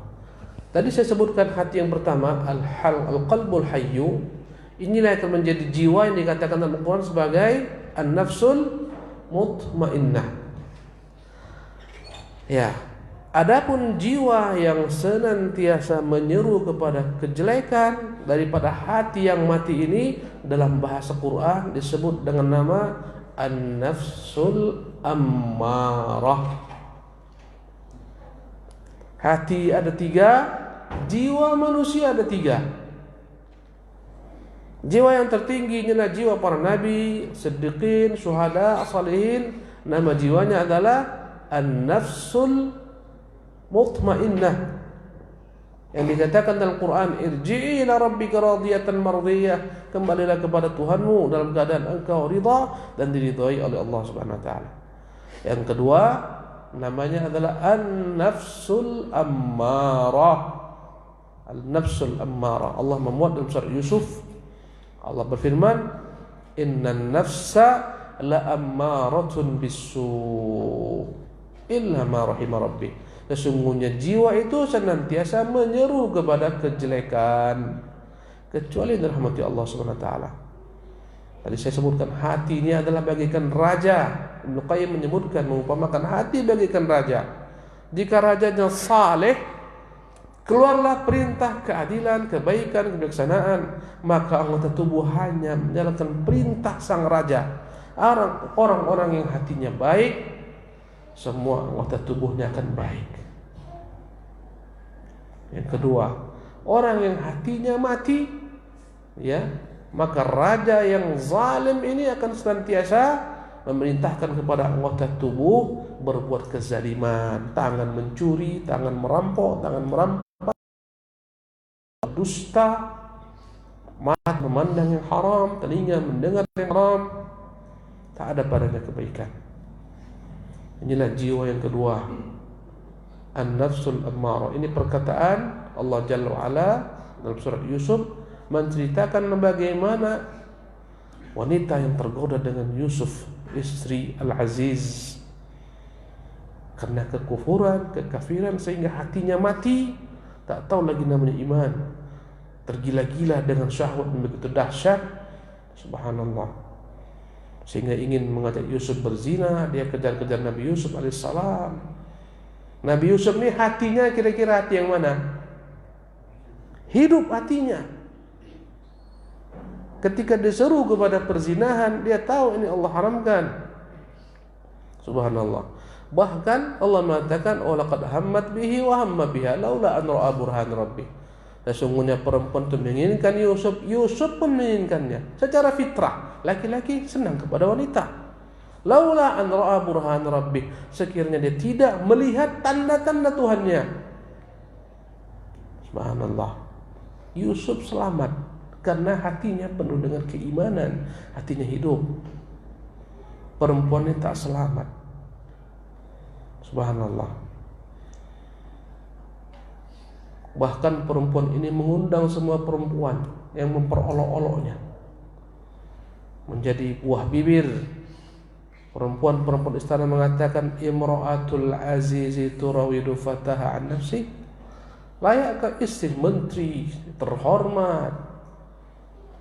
Tadi saya sebutkan hati yang pertama, al-qalbul hayyu. Inilah yang akan menjadi jiwa yang dikatakan dalam Al-Quran sebagai an-nafsul mutmainnah. Ya, adapun jiwa yang senantiasa menyeru kepada kejelekan daripada hati yang mati ini, dalam bahasa Quran disebut dengan nama an-nafsul ammarah. Hati ada tiga, jiwa manusia ada tiga. Jiwa yang tertinggi adalah jiwa para nabi, siddiqin, syuhada, salihin. Nama jiwanya adalah an-nafsul mutmainnah. Yang dikatakan dalam Quran, irji'i ila rabbika radiyatan mardiyah, kembalilah kepada Tuhanmu dalam keadaan engkau ridha dan diridhai oleh Allah Subhanahu wa taala. Yang kedua, namanya adalah an-nafsul ammarah. Al-nafsul ammarah. Allah memuat dalam surah Yusuf, Allah berfirman, innan nafsa la ammaratun bisu illa ma rahima rabbi. Sesungguhnya jiwa itu senantiasa menyeru kepada kejelekan kecuali dirahmati Allah Subhanahu wa taala. Tadi saya sebutkan hati ini adalah bagaikan raja. Ibnu Qayyim menyebutkan, mengumpamakan hati bagaikan raja. Jika rajanya saleh, keluarlah perintah keadilan, kebaikan, kebijaksanaan, maka anggota tubuh hanya menjalankan perintah sang raja. Orang-orang yang hatinya baik, semua anggota tubuhnya akan baik. Yang kedua, orang yang hatinya mati, ya, maka raja yang zalim ini akan senantiasa memerintahkan kepada anggota tubuh berbuat kezaliman, tangan mencuri, tangan merampok, tangan merampas, dusta, mata memandang yang haram, telinga mendengar yang haram. tak ada padanya kebaikan. Inilah jiwa yang kedua, an-nafsul ammarah. Ini perkataan Allah Jalla wa'ala dalam surat Yusuf menceritakan bagaimana wanita yang tergoda dengan Yusuf, istri Al-Aziz, karena kekufuran, kekafiran, sehingga hatinya mati, tak tahu lagi namanya iman, tergila-gila dengan syahwat yang begitu dahsyat, subhanallah, sehingga ingin mengajak Yusuf berzina. Dia kejar-kejar Nabi Yusuf alaihissalam. Nabi Yusuf ini hatinya kira-kira hati yang mana? Hidup hatinya. Ketika diseru kepada perzinahan, dia tahu ini Allah haramkan. Subhanallah. Bahkan Allah mengatakan, "Oh laqad hammat bihi wa hamma biha laula an ra'a burhan rabbih." Sesungguhnya perempuan itu menginginkan Yusuf, Yusuf pun menginginkannya. Secara fitrah, laki-laki senang kepada wanita. Laula an ra'a burhan rabbih, sekiranya dia tidak melihat tanda-tanda Tuhannya. Subhanallah. Yusuf selamat karena hatinya penuh dengan keimanan, hatinya hidup. Perempuan ini tak selamat. Subhanallah. Bahkan perempuan ini mengundang semua perempuan yang memperolok-oloknya menjadi buah bibir. Perempuan-perempuan istana mengatakan, imra'atul azizi turawidu fataha an nafsi. Layakkah istri menteri terhormat,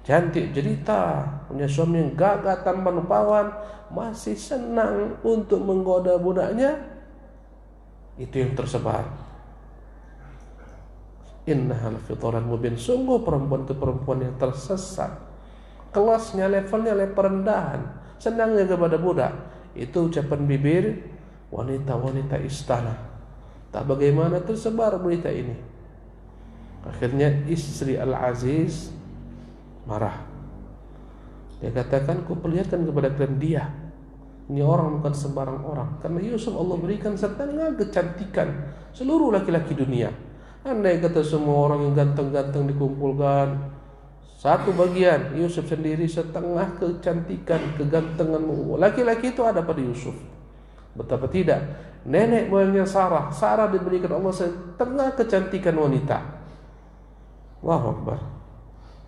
cantik jelita, punya suami yang gagah tampan rupawan, masih senang untuk menggoda budaknya? Itu yang tersebar. Innahal fi dhalalin mubin. Sungguh perempuan itu perempuan yang tersesat. Kelasnya, levelnya rendahan, senangnya kepada budak. Itu ucapan bibir wanita-wanita istana. Tak bagaimana tersebar berita ini. Akhirnya istri Al-Aziz marah. Dia katakan, ku perlihatkan kepada kalian dia. Ini orang bukan sembarang orang. Karena Yusuf Allah berikan setengah kecantikan seluruh laki-laki dunia. Andai kata semua orang yang ganteng-ganteng dikumpulkan, satu bagian, Yusuf sendiri setengah kecantikan, kegantengan laki-laki itu ada pada Yusuf. Betapa tidak, nenek moyangnya Sarah diberikan Allah setengah kecantikan wanita. Allahu Akbar.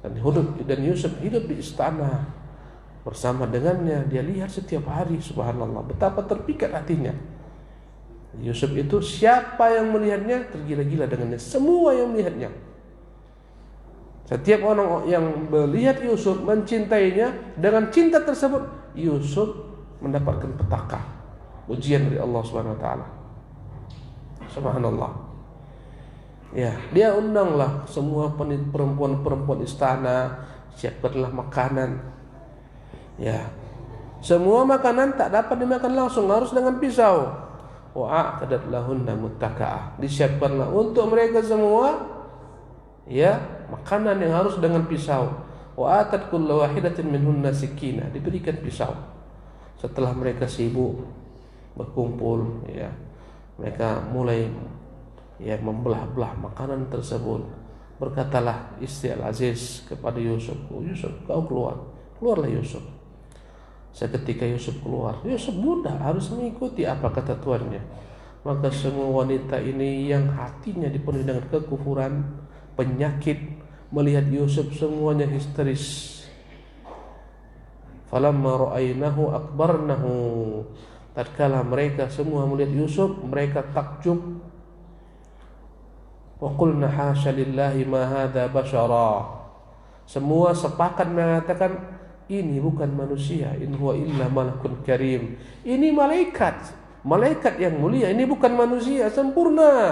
Dan Yusuf hidup di istana bersama dengannya. Dia lihat setiap hari, subhanallah, betapa terpikat hatinya. Yusuf itu siapa yang melihatnya tergila-gila dengannya. Semua yang melihatnya. Setiap orang yang melihat Yusuf mencintainya. Dengan cinta tersebut Yusuf mendapatkan petaka, ujian dari Allah Subhanahu wa taala. Subhanallah. Ya, dia undanglah semua perempuan-perempuan istana, siapkanlah makanan. Ya. Semua makanan tak dapat dimakan langsung, harus dengan pisau. Wa'atadat lahunna muttaka'ah. Disiapkanlah untuk mereka semua ya, makanan yang harus dengan pisau. Wa'atat kullu wahidatin minhunna sikina. Diberikan pisau. Setelah mereka sibuk berkumpul, ya, mereka mulai membelah-belah makanan tersebut. Berkatalah istri Al-Aziz kepada Yusuf, "Oh Yusuf, kau keluarlah Yusuf." Seketika Yusuf keluar, Yusuf budak, harus mengikuti apa kata tuannya. Maka semua wanita ini yang hatinya dipenuhi dengan kekufuran, penyakit, melihat Yusuf semuanya histeris. Falamma ra'ainahu akbarnahu. Tatkala mereka semua melihat Yusuf, mereka takjub. Wa qulna hasya lillahi ma hadza basyara. Semua sepakat mengatakan ini bukan manusia, in huwa illa malakun karim. Ini malaikat yang mulia, ini bukan manusia sempurna.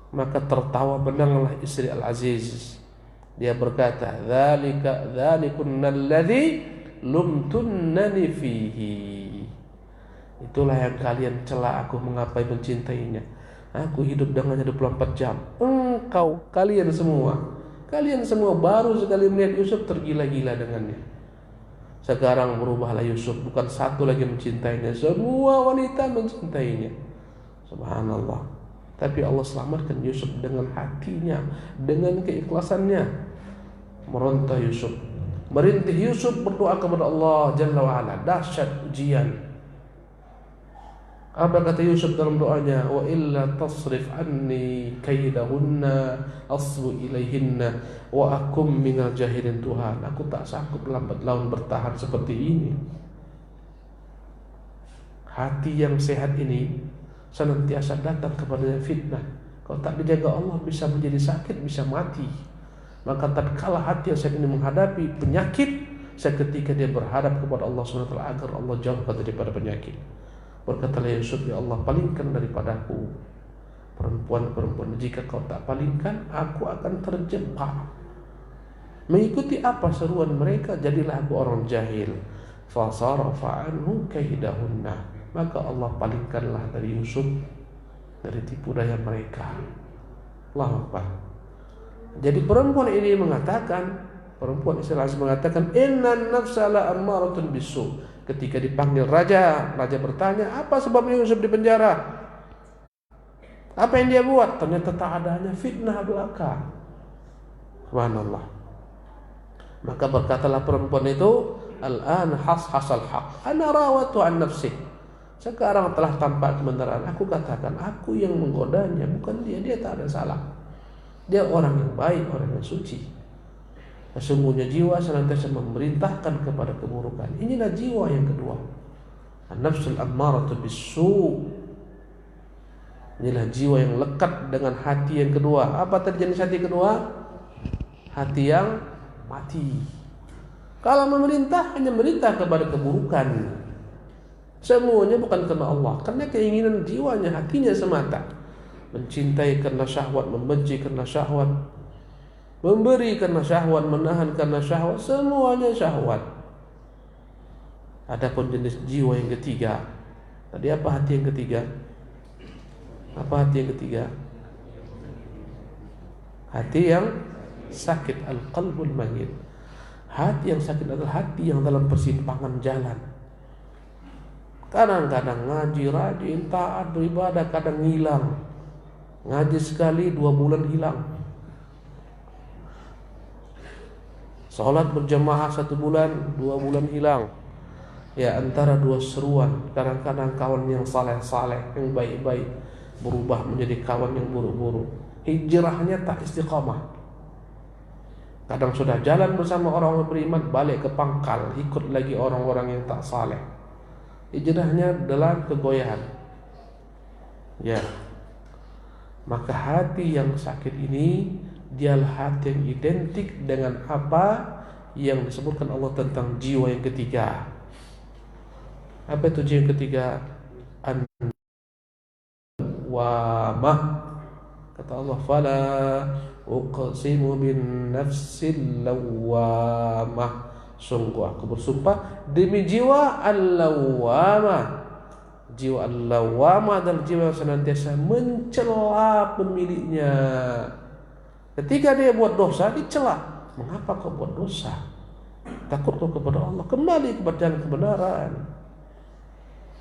Maka tertawa benanglah istri Al-Aziz. Dia berkata, "Dzalikunna alladzi lumtunnani fihi." Itulah yang kalian cela aku mengapa mencintainya. Aku hidup dengannya 24 jam. Kalian semua baru sekali melihat Yusuf tergila-gila dengannya. Sekarang berubahlah Yusuf, bukan satu lagi mencintainya, semua wanita mencintainya. Subhanallah. Tapi Allah selamatkan Yusuf dengan hatinya, dengan keikhlasannya. Meronta Yusuf, Merintih Yusuf berdoa kepada Allah Jalla wa'ala. Dahsyat ujian. Apa kata Yusuf dalam doanya? Wa illa tasrif anni kaidahunna asbu ilaihinna wa akum minal jahilin. Tuhan, aku tak sanggup lambat laun bertahan seperti ini. Hati yang sehat ini senantiasa datang kepadanya fitnah. Kalau tak dijaga Allah bisa menjadi sakit, bisa mati. Maka tatkala hati yang sehat ini menghadapi penyakit, seketika dia berharap kepada Allah SWT agar Allah jauhkan daripada penyakit. Berkatalah Yusuf, ya Allah, palingkan daripadaku perempuan-perempuan. Jika kau tak palingkan, aku akan terjebak. Mengikuti apa seruan mereka, jadilah aku orang jahil. Fasarafa anhu kaidahunna. Maka Allah palingkanlah dari Yusuf dari tipu daya mereka. Allahu Akbar. Jadi perempuan ini mengatakan, perempuan Islam mengatakan, innan nafsa la ammaratun bisu. Ketika dipanggil raja, raja bertanya, apa sebabnya Yusuf di penjara? Apa yang dia buat? Ternyata tak adanya fitnah belaka. Subhanallah. Maka berkatalah perempuan itu, al-an hasal haq, ana rawatu an nafsi. Sekarang telah tampak kebenaran. Aku katakan, aku yang menggodanya, bukan dia. Dia tak ada salah. Dia orang yang baik, orang yang suci. Sesungguhnya jiwa senantiasa memerintahkan kepada keburukan. Inilah jiwa yang kedua. An-nafsul ammaratu bis-su'. Inilah jiwa yang lekat dengan hati yang kedua. Apa tadi jenis hati kedua? Hati yang mati. Kalau memerintah, hanya merintah kepada keburukan. Semuanya bukan karena Allah, karena keinginan jiwanya, hatinya semata. Mencintai karena syahwat, membenci karena syahwat, memberi karena syahwat, menahan karena syahwat, semuanya syahwat. Adapun jenis jiwa yang ketiga, tadi apa hati yang ketiga? Apa hati yang ketiga? Hati yang sakit, al-qalbul mayyit. Hati yang sakit adalah hati yang dalam persimpangan jalan. Kadang-kadang ngaji, rajin, taat, beribadah, kadang hilang. Ngaji sekali 2 bulan hilang. Salat berjamaah 1 bulan, 2 bulan hilang. Ya, antara 2 seruan. Kadang-kadang kawan yang saleh-saleh, yang baik-baik, berubah menjadi kawan yang buruk-buruk. Hijrahnya tak istiqamah. Kadang sudah jalan bersama orang beriman, balik ke pangkal, ikut lagi orang-orang yang tak saleh. Hijrahnya dalam kegoyahan. Ya. Maka hati yang sakit ini dialah hati yang identik dengan apa yang disebutkan Allah tentang jiwa yang ketiga. Apa itu jiwa yang ketiga? An-wamah. Kata Allah, fala uqsimu bin nafsil lawamah. Sungguh aku bersumpah demi jiwa al-lawamah. Jiwa al-lawamah adalah jiwa yang senantiasa mencela pemiliknya. Ketika dia buat dosa, dicela. Mengapa kau buat dosa? Takut kau kepada Allah, kembali kepada jalan kebenaran.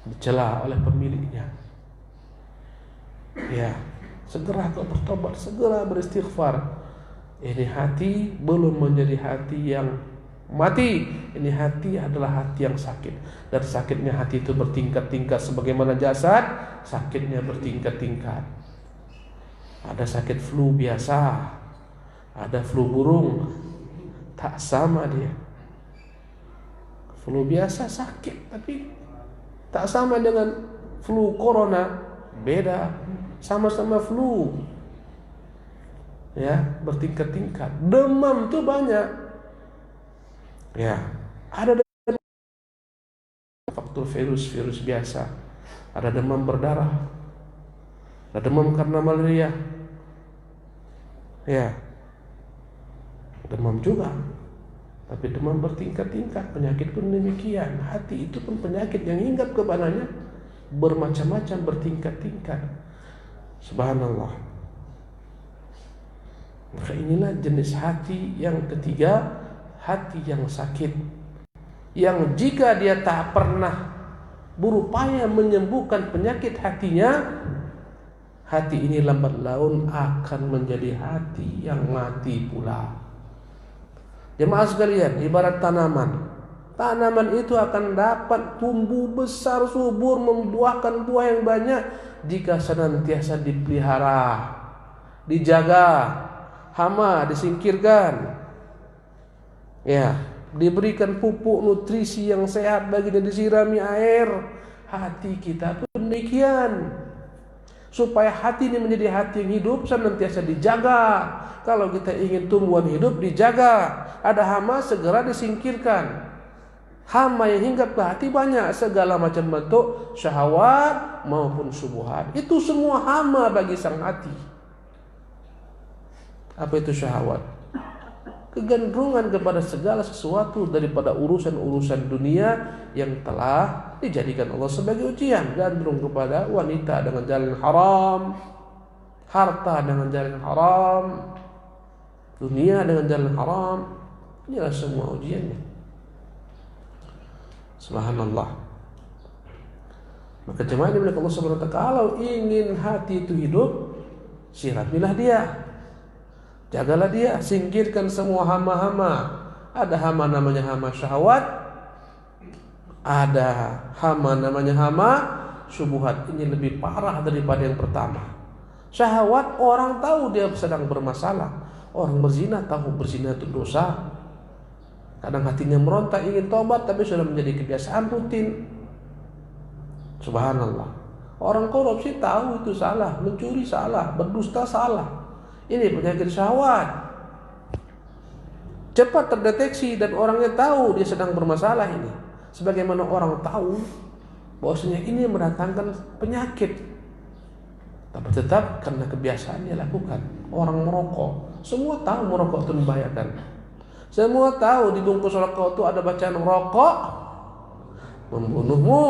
Dicela oleh pemiliknya. Ya, segera kau bertobat, segera beristighfar. Ini hati belum menjadi hati yang mati. Ini hati adalah hati yang sakit. Dan sakitnya hati itu bertingkat-tingkat. Sebagaimana jasad, sakitnya bertingkat-tingkat. Ada sakit flu biasa, ada flu burung, tak sama dia. Flu biasa sakit, tapi tak sama dengan flu corona. Beda, sama-sama flu. Ya, bertingkat-tingkat. Demam tuh banyak. Ya, ada faktor virus biasa. Ada demam berdarah. Ada demam karena malaria. Ya, demam juga. Tapi demam bertingkat-tingkat. Penyakit pun demikian. Hati itu pun penyakit yang hinggap kepadanya bermacam-macam, bertingkat-tingkat. Subhanallah. Maka inilah jenis hati yang ketiga, hati yang sakit, yang jika dia tak pernah berupaya menyembuhkan penyakit hatinya, hati ini lambat laun akan menjadi hati yang mati pula. Jemaah sekalian, ibarat tanaman. Tanaman itu akan dapat tumbuh besar subur, membuahkan buah yang banyak jika senantiasa dipelihara, dijaga, hama disingkirkan, ya, diberikan pupuk nutrisi yang sehat baginya, disirami air. Hati kita pun demikian. Supaya hati ini menjadi hati yang hidup, senantiasa dijaga. Kalau kita ingin tumbuhan hidup, dijaga. Ada hama, segera disingkirkan. Hama yang hinggap ke hati banyak, segala macam bentuk syahwat maupun syubhat. Itu semua hama bagi sang hati. Apa itu syahwat? Kecenderungan kepada segala sesuatu daripada urusan-urusan dunia yang telah dijadikan Allah sebagai ujian. Gandrung kepada wanita dengan jalan haram, harta dengan jalan haram, dunia dengan jalan haram. Inilah semua ujiannya. Subhanallah. Maka jemaah dimiliki Allah Subhanahu wa ta'ala, kalau ingin hati itu hidup, siramilah dia, jagalah dia, singkirkan semua hama-hama. Ada hama namanya hama syahwat, ada hama namanya hama syubhat. Ini lebih parah daripada yang pertama. Syahwat, orang tahu dia sedang bermasalah. Orang berzina tahu berzina itu dosa. Kadang hatinya meronta ingin tobat, tapi sudah menjadi kebiasaan rutin. Subhanallah. Orang korupsi tahu itu salah, mencuri salah, berdusta salah. Ini penyakit syahwat. Cepat terdeteksi dan orangnya tahu dia sedang bermasalah ini. Sebagaimana orang tahu bahwasanya ini mendatangkan penyakit, tapi tetap karena kebiasaan dia lakukan. Orang merokok, semua tahu merokok itu membahayakan. Semua tahu di bungkus rokok itu ada bacaan rokok membunuhmu.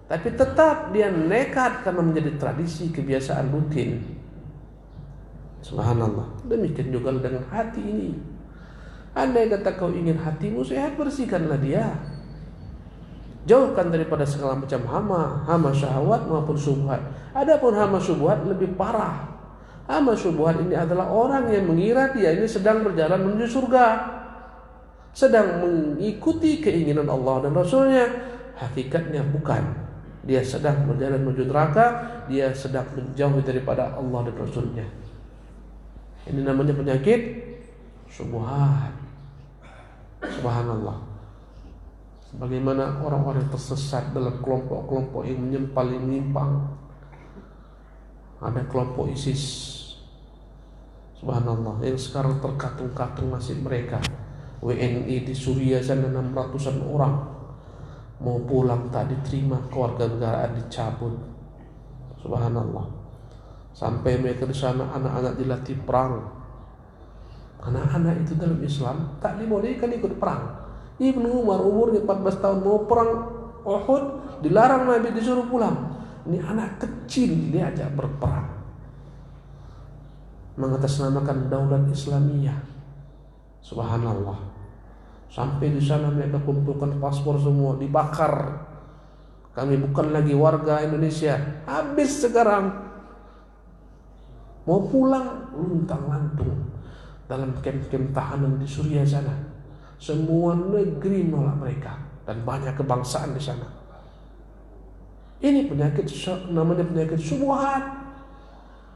Tapi tetap dia nekat karena menjadi tradisi, kebiasaan rutin. Subhanallah. Demikian juga dengan hati ini. Andai kata kau ingin hatimu sehat, bersihkanlah dia. Jauhkan daripada segala macam hama syahwat maupun syubhat. Adapun hama syubhat lebih parah. Hama syubhat ini adalah orang yang mengira dia ini sedang berjalan menuju surga, sedang mengikuti keinginan Allah dan Rasulnya. Hakikatnya bukan. Dia sedang berjalan menuju neraka. Dia sedang menjauhi daripada Allah dan Rasulnya. Ini namanya penyakit syubhat. Subhanallah. Bagaimana orang-orang tersesat dalam kelompok-kelompok yang menyimpang. Ada kelompok ISIS, subhanallah, yang sekarang terkatung-katung nasib mereka. WNI di Suriah sana 600-an orang mau pulang tak diterima, kewarganegaraan dicabut. Subhanallah. Sampai mereka di sana anak-anak dilatih perang. Anak-anak itu dalam Islam tak dibolehkan ikut perang. Ibnu Umar umurnya 14 tahun mau perang Uhud, dilarang Nabi, disuruh pulang. Ini anak kecil diajak berperang, mengatasnamakan daulat Islamiyah. Subhanallah. Sampai di sana mereka kumpulkan paspor semua, dibakar. Kami bukan lagi warga Indonesia. Habis sekarang. Mau pulang luntang-lantung dalam kem-kem tahanan di Suriah sana. Semua negeri menolak mereka dan banyak kebangsaan di sana. Ini penyakit, namanya penyakit syubhat.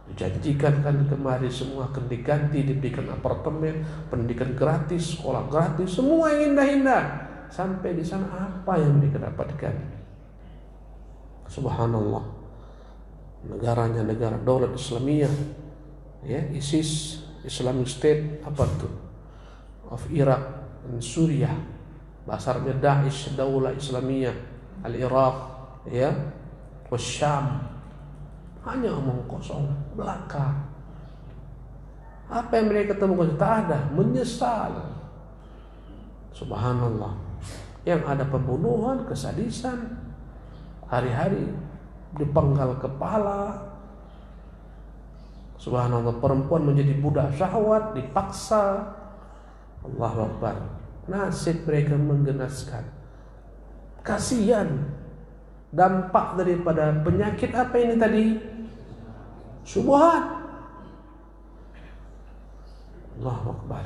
Dijanjikan kan kemari semua akan diganti, diberikan apartemen, pendidikan gratis, sekolah gratis, semua yang indah-indah. Sampai di sana apa yang mereka dapatkan? Subhanallah. Negaranya negara daulat Islamiyah, ya, ISIS, Islamic State, apa tuh, of Iraq dan Suriah. Bahasa Arabnya Daesh, Daulah Islamiyah Al-Iraq, ya, Wasyam. Hanya omong kosong belaka. Apa yang mereka temukan? Tak ada, menyesal. Subhanallah. Yang ada pembunuhan, kesadisan, hari-hari dipenggal kepala. Subhanallah, perempuan menjadi budak syahwat, dipaksa. Allahu Akbar. Nasib mereka menggenaskan. Kasihan. Dampak daripada penyakit apa ini tadi? Syubhat. Allahu Akbar.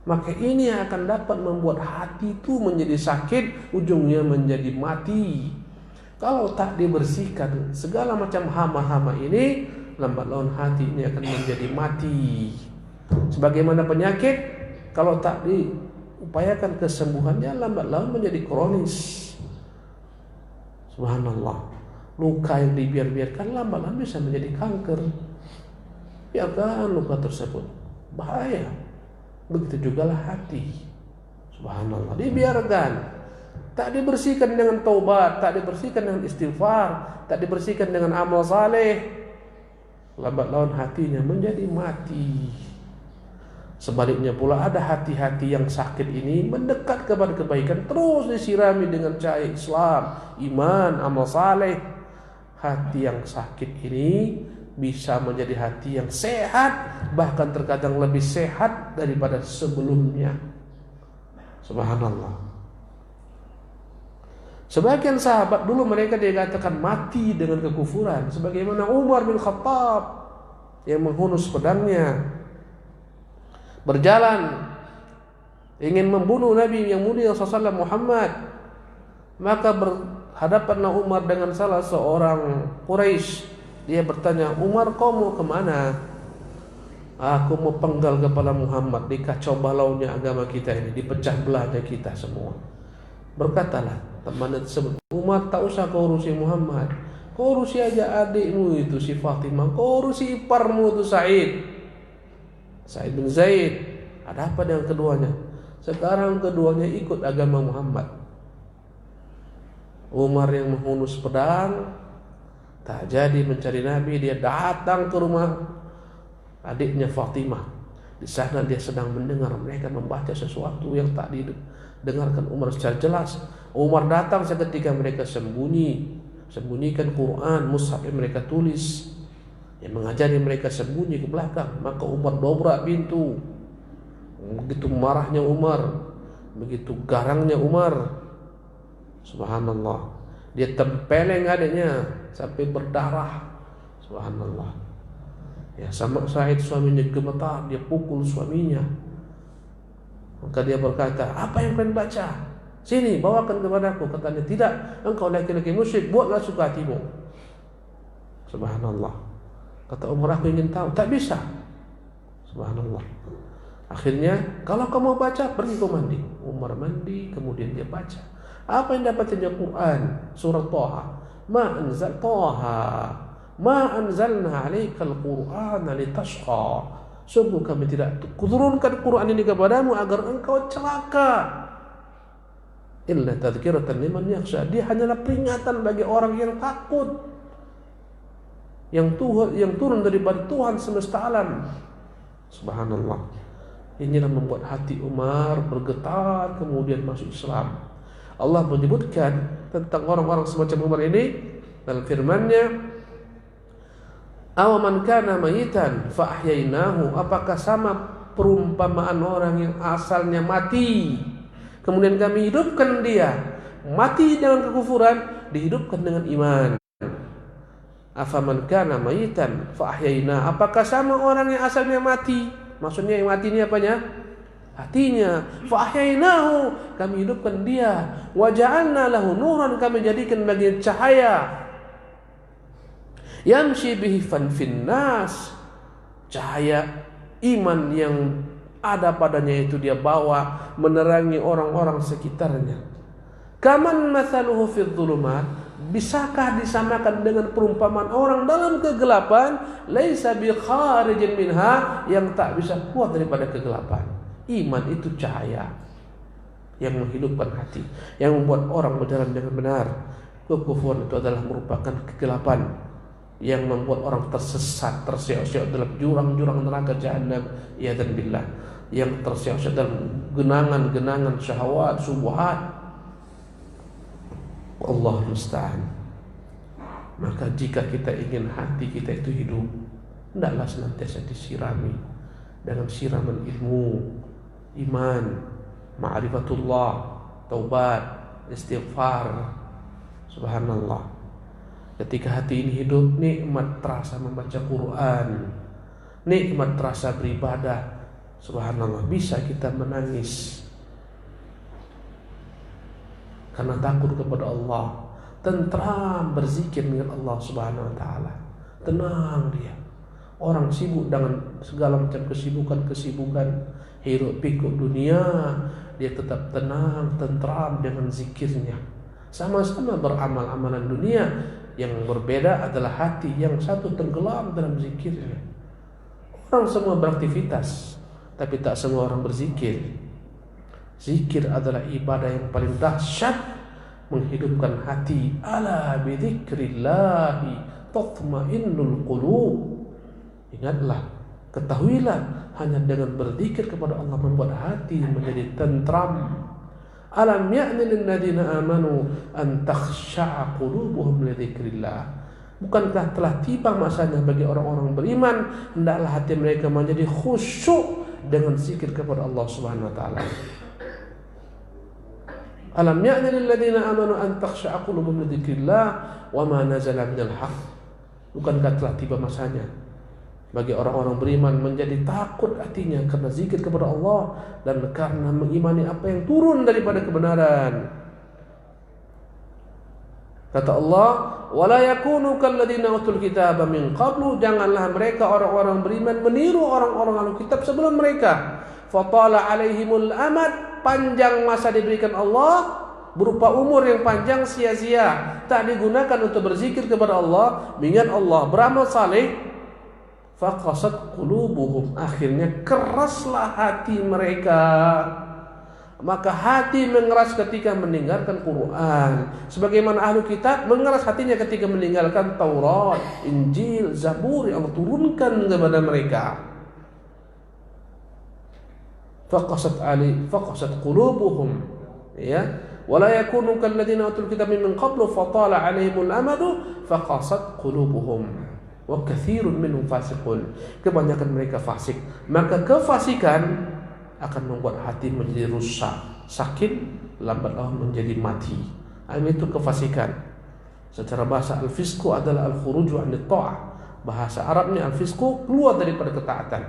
Maka ini akan dapat membuat hati itu menjadi sakit, ujungnya menjadi mati. Kalau tak dibersihkan segala macam hama-hama ini, lambat laun hati ini akan menjadi mati. Sebagaimana penyakit, kalau tak diupayakan kesembuhannya, lambat laun menjadi kronis. Subhanallah. Luka yang dibiarkan lambat laun bisa menjadi kanker. Biarkan luka tersebut, bahaya. Begitu juga lah hati. Subhanallah, dibiarkan, tak dibersihkan dengan taubat, tak dibersihkan dengan istighfar, tak dibersihkan dengan amal saleh, lambat laun hatinya menjadi mati. Sebaliknya pula ada hati-hati yang sakit ini mendekat kepada kebaikan, terus disirami dengan cahaya Islam, iman, amal saleh. Hati yang sakit ini bisa menjadi hati yang sehat, bahkan terkadang lebih sehat daripada sebelumnya. Subhanallah. Sebagian sahabat dulu mereka dikatakan mati dengan kekufuran, sebagaimana Umar bin Khattab yang menghunus pedangnya berjalan ingin membunuh Nabi yang mulia SAW Muhammad. Maka berhadapanlah Umar dengan salah seorang Quraisy. Dia bertanya, Umar, kau mau kemana? Aku mau penggal kepala Muhammad, dikacau balaunya agama kita ini, dipecah belahnya kita semua. Berkatalah teman tersebut, Umar, tak usah kau urusi Muhammad, kau urusi aja adikmu itu si Fatimah, kau urusi iparmu itu Sa'id bin Zaid. Ada apa dengan keduanya? Sekarang keduanya ikut agama Muhammad. Umar yang menghunus pedang tak jadi mencari Nabi, dia datang ke rumah adiknya Fatimah. Di sana dia sedang mendengar mereka membaca sesuatu yang tak didengarkan Umar secara jelas. Umar datang seketika mereka sembunyikan Quran, mushaf yang mereka tulis, yang mengajari mereka sembunyi ke belakang. Maka Umar dobrak pintu. Begitu marahnya Umar, begitu garangnya Umar. Subhanallah. Dia tempeleng adiknya sampai berdarah. Subhanallah. Ya, sama Sa'id suaminya gemetar, dia pukul suaminya. Maka dia berkata, apa yang kalian baca? Sini, bawakan kepadaku. Katanya, tidak, engkau laki-laki musyrik, buatlah suka hatimu. Subhanallah. Kata Umar, aku ingin tahu. Tak bisa. Subhanallah. Akhirnya, kalau kamu baca, pergi kau mandi. Umar mandi, kemudian dia baca. Apa yang dapat dari Quran? Surah Taha. Ma anzalna 'alaikal Qur'ana litashqa. Sungguh kami tidak turunkan Quran ini kepadamu agar engkau celaka. Illa tadhkiratan liman yakhsha. Dia hanyalah peringatan bagi orang yang takut. Yang turun daripada Tuhan semesta alam. Subhanallah. Inilah membuat hati Umar bergetar kemudian masuk Islam. Allah menyebutkan tentang orang-orang semacam Umar ini dalam firman-Nya, "Awaman kana mayitan fa ahyainahu." Apakah sama perumpamaan orang yang asalnya mati, kemudian kami hidupkan dia, mati dengan kekufuran, dihidupkan dengan iman. Afaman kana mayitan fa ahyaina. Apakah sama orang yang asalnya mati? Maksudnya yang mati ini apanya? Hatinya. Fa ahyainahu, kami hidupkan dia. Wa ja'alna lahu nuran, kami jadikan bagian cahaya. Yamshi bihi fin nas, cahaya iman yang ada padanya itu dia bawa menerangi orang-orang sekitarnya. Kaman mathaluhu fid dhulumat, bisakah disamakan dengan perumpamaan orang dalam kegelapan? Laisa bi kharijin minha, yang tak bisa keluar daripada kegelapan. Iman itu cahaya yang menghidupkan hati, yang membuat orang berjalan dengan benar. Kekufuran itu adalah merupakan kegelapan yang membuat orang tersesat, terseok-seok dalam jurang-jurang neraka jahanam, ya dan billah, yang terseok-seok dalam genangan-genangan syahwat, subuhat. Allah musta'an. Maka jika kita ingin hati kita itu hidup, hendaklah senantiasa disirami dengan siraman ilmu, iman, ma'rifatullah, taubat, istighfar. Subhanallah. Ketika hati ini hidup, nikmat terasa membaca Quran, nikmat terasa beribadah, Subhanallah, bisa kita menangis karena takut kepada Allah, tentram berzikir dengan Allah Subhanahu wa taala. Tenang dia. Orang sibuk dengan segala macam kesibukan, hiruk pikuk dunia, dia tetap tenang, tentram dengan zikirnya. Sama-sama beramal amalan dunia, yang berbeda adalah hati yang satu tenggelam dalam zikirnya. Orang semua beraktivitas, tapi tak semua orang berzikir. Zikir adalah ibadah yang paling dahsyat, menghidupkan hati. Ala bidzikrillahi tatmainnul qulub. Ingatlah, ketahuilah, hanya dengan berzikir kepada Allah membuat hati menjadi tentram. Alam ya'ni lil ladzina amanu an takhsha'a qulubuhum li dzikrillah. Bukankah telah tiba masanya bagi orang-orang beriman hendaklah hati mereka menjadi khusyuk dengan zikir kepada Allah Subhanahu wa taala. Alam ya'ni lil ladzina amanu an takhsha'a qulubuhum li dzikrillah wa ma nazala minal haqq. Bukankah telah tiba masanya bagi orang-orang beriman menjadi takut hatinya karena zikir kepada Allah dan karena mengimani apa yang turun daripada kebenaran. Kata Allah, wala yakunu kalladzina utul kitaba min qablu, janganlah mereka orang-orang beriman meniru orang-orang ahli kitab sebelum mereka. Fatala alaihimul amad, panjang masa diberikan Allah berupa umur yang panjang sia-sia, tak digunakan untuk berzikir kepada Allah, mengingat Allah, beramal saleh. Faqasat qulubuhum, akhirnya keraslah hati mereka. Maka hati mengeras ketika mendengarkan Quran, sebagaimana ahlu kitab mengeras hatinya ketika meninggalkan Taurat, Injil, Zabur yang Allah turunkan kepada mereka. Faqasat qulubuhum, ya, wala yakunu kalladzina utul kitab min qablu fatala alaihimul amadu faqasat qulubuhum wa katsirun minhum fasiqun. Kebanyakan mereka fasik, maka kefasikan akan membuat hati menjadi rusak, sakit, lambat laun menjadi mati. Itu kefasikan. Secara bahasa al-fisqu adalah al-khuruju 'anit ta'ah. Bahasa Arabnya al-fisqu keluar daripada ketaatan.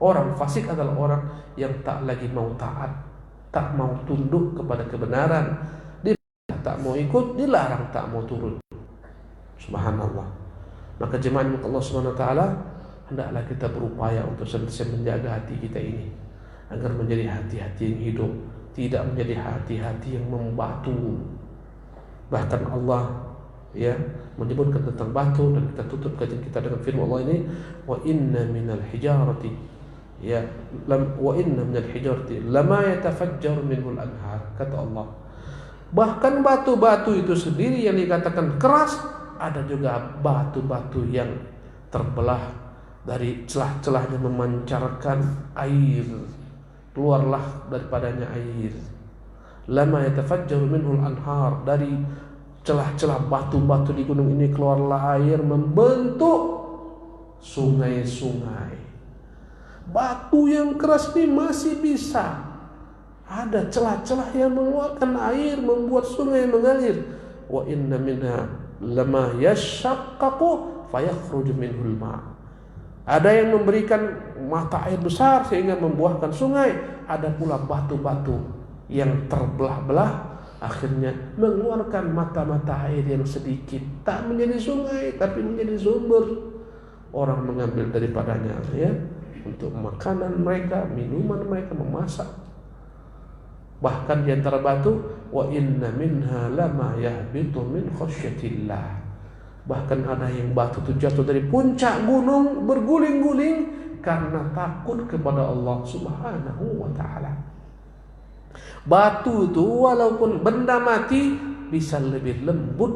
Orang fasik adalah orang yang tak lagi mau taat, tak mau tunduk kepada kebenaran, diperintah tak mau ikut, dilarang tak mau turun. Subhanallah. Maka jemaah Allah Subhanahu wa taala, hendaklah kita berupaya untuk senantiasa menjaga hati kita ini agar menjadi hati-hati yang hidup, tidak menjadi hati-hati yang membatu. Bahkan Allah, ya, menyebutkan tentang batu, dan kita tutup kajian kita dengan firman Allah ini, wa inna minal hijarati, ya, wa inna minal hijarati lama yatafajjar minhul anhar. Kata Allah, bahkan batu-batu itu sendiri yang dikatakan keras, ada juga batu-batu yang terbelah, dari celah-celahnya memancarkan air, keluarlah daripadanya air. Lama yatafajjaru minhul anhar, dari celah-celah batu-batu di gunung ini keluarlah air membentuk sungai-sungai. Batu yang keras ini masih bisa ada celah-celah yang mengeluarkan air, membuat sungai mengalir. Wa inna minha lama yashaqqaqu fayakhruju minhul ma'. Ada yang memberikan mata air besar sehingga membuahkan sungai, ada pula batu-batu yang terbelah-belah akhirnya mengeluarkan mata-mata air yang sedikit, tak menjadi sungai tapi menjadi sumber. Orang mengambil daripadanya, ya, untuk makanan mereka, minuman mereka, memasak. Bahkan di antara batu, wa inna minha lama yahbitu min khasyatillah. Bahkan ada yang batu itu jatuh dari puncak gunung berguling-guling karena takut kepada Allah Subhanahu wa taala. Batu itu walaupun benda mati bisa lebih lembut,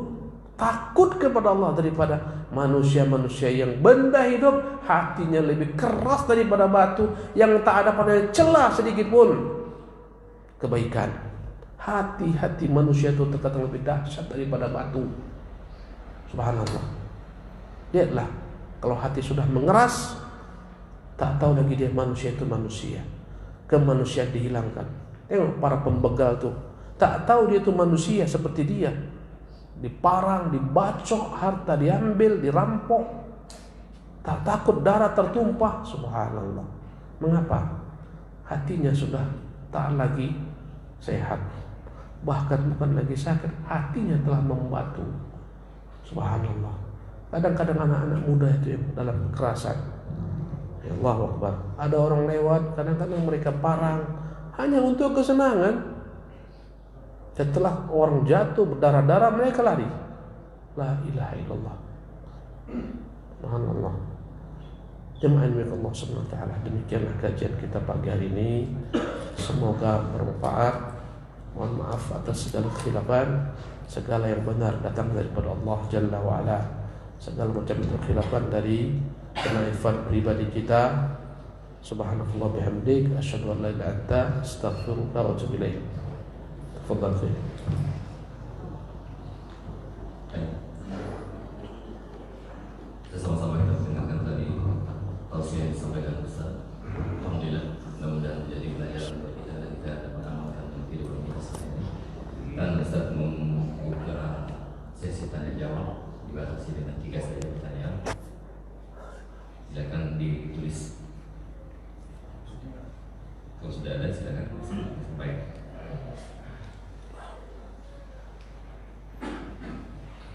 takut kepada Allah daripada manusia-manusia yang benda hidup hatinya lebih keras daripada batu yang tak ada pada celah sedikit pun kebaikan. Hati-hati manusia itu terkadang lebih dahsyat daripada batu. Subhanallah. Lihatlah, kalau hati sudah mengeras, tak tahu lagi dia manusia itu manusia. Kemanusiaan dihilangkan. Tengok para pembegal tuh, tak tahu dia itu manusia seperti dia. Diparang, dibacok, harta diambil, dirampok. Tak takut darah tertumpah. Subhanallah. Mengapa? hatinya sudah tak lagi sehat, bahkan bukan lagi sakit, hatinya telah membatu. Subhanallah. Kadang-kadang anak-anak muda itu yang dalam kekerasan. Ya Allahu Akbar. Ada orang lewat, kadang-kadang mereka parang hanya untuk kesenangan. Setelah orang jatuh berdarah-darah, mereka lari. La ilaha illallah. Subhanallah. Jemaah milik Allah Subhanahu wa taala, demikianlah kajian kita pagi hari ini. Semoga bermanfaat. Mohon maaf atas segala kekhilafan. Segala yang benar datang daripada Allah Jalla wa Ala. Segala macam kekhilafan dari kenaifan pribadi kita. Subhanallah bihamdik, asyhadu an la ilaha illa anta, astaghfiruka wa atubu ilaik. Tafadhal fi. Sama-sama kita mendengarkan tadi tausiah yang disampaikan Ustaz. Alhamdulillah, mudah-mudahan menjadi pelajaran bagi kita dan kita dapat amalkan dalam kehidupan kita sehari-hari. Dan Ustaz membuka sesi tanya jawab dibatasi dengan 3 saja pertanyaan. Silakan ditulis. Kalau sudah ada silakan tulis. Baik.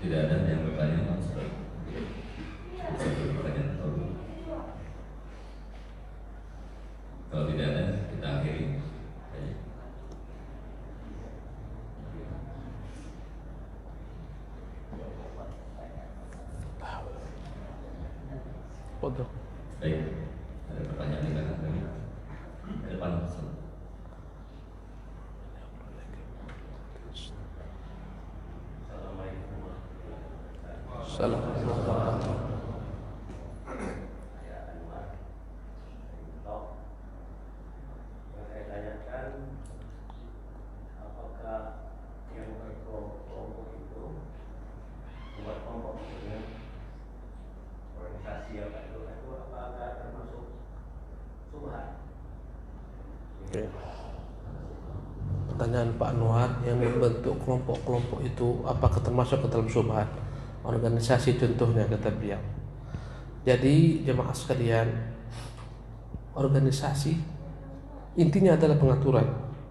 Tidak ada yang bertanya langsung. Kalau tidak ada, kita akhiri. Foto. Baik, ada pertanyaan di belakang lagi? Ke depan. Assalamualaikum. Pertanyaan Pak Anwar, yang membentuk kelompok-kelompok itu apakah termasuk ke dalam syubhat? Organisasi contohnya, kata beliau. Jadi jemaah sekalian, organisasi intinya adalah pengaturan,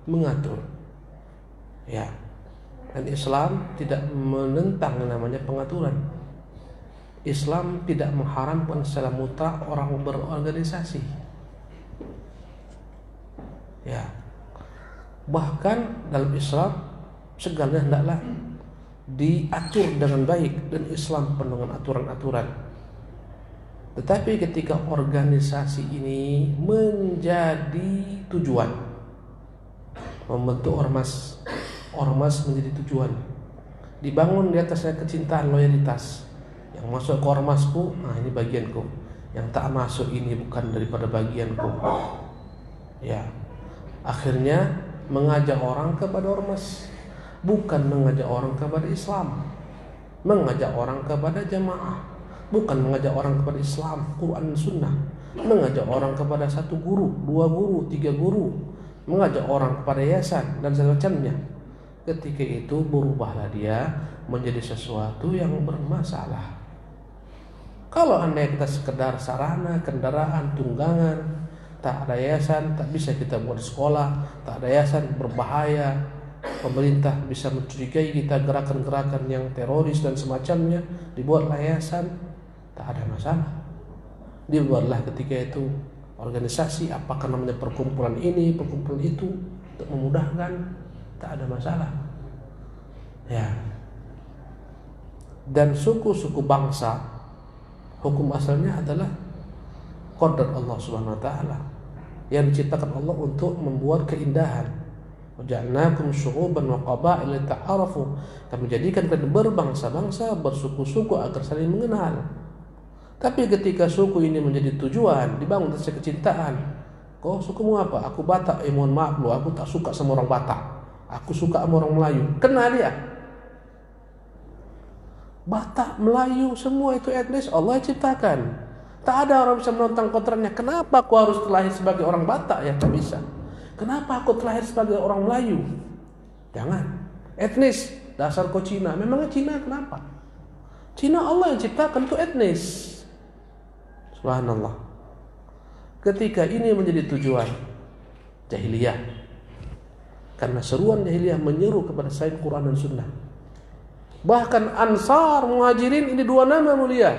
mengatur. Ya. Dan Islam tidak menentang yang namanya pengaturan. Islam tidak mengharamkan secara mutlak orang berorganisasi. Ya. Bahkan dalam Islam segalanya hendaklah diatur dengan baik, dan Islam penuh dengan aturan-aturan. Tetapi ketika organisasi ini menjadi tujuan, membentuk ormas menjadi tujuan, dibangun di atasnya kecintaan, loyalitas. Yang masuk ke ormasku, nah ini bagianku. Yang tak masuk ini bukan daripada bagianku. Ya, akhirnya mengajak orang kepada ormas, bukan mengajak orang kepada Islam, mengajak orang kepada jamaah, bukan mengajak orang kepada Islam, Quran dan Sunnah, mengajak orang kepada 1 guru, 2 guru, 3 guru, mengajak orang kepada yayasan dan semacamnya. Ketika itu berubahlah dia menjadi sesuatu yang bermasalah. Kalau andai kita sekedar sarana, kendaraan, tunggangan, tak ada yayasan, tak bisa kita buat sekolah, tak ada yayasan, berbahaya, pemerintah bisa mencurigai kita gerakan-gerakan yang teroris dan semacamnya, dibuatlah yayasan, tak ada masalah. Dibuatlah ketika itu organisasi, apakah namanya perkumpulan ini, perkumpulan itu, untuk memudahkan, tak ada masalah. Ya. Dan suku-suku bangsa, hukum asalnya adalah qadar Allah Subhanahu wa taala, yang diciptakan Allah untuk membuat keindahan. Waja'alnakum syu'uban wa qaba'ila lita'arafu. Kami jadikan kalian berbangsa-bangsa, bersuku-suku agar saling mengenal. Tapi ketika suku ini menjadi tujuan, dibangun atas kecintaan. Kau sukumu apa? Aku Batak. Mohon maaf loh, aku tak suka sama orang Batak. Aku suka sama orang Melayu. Kena dia. Batak, Melayu, semua itu etnis Allah ciptakan. Tak ada orang bisa menentang kotorannya. Kenapa aku harus terlahir sebagai orang Batak? Ya tak bisa. Kenapa aku terlahir sebagai orang Melayu? Jangan. Etnis, dasar kau Cina. Memangnya Cina kenapa? Cina Allah yang ciptakan, itu etnis. Subhanallah. Ketika ini menjadi tujuan, jahiliyah. Karena seruan jahiliyah menyeru kepada selain Quran dan Sunnah. Bahkan Ansar, Muhajirin ini dua nama mulia.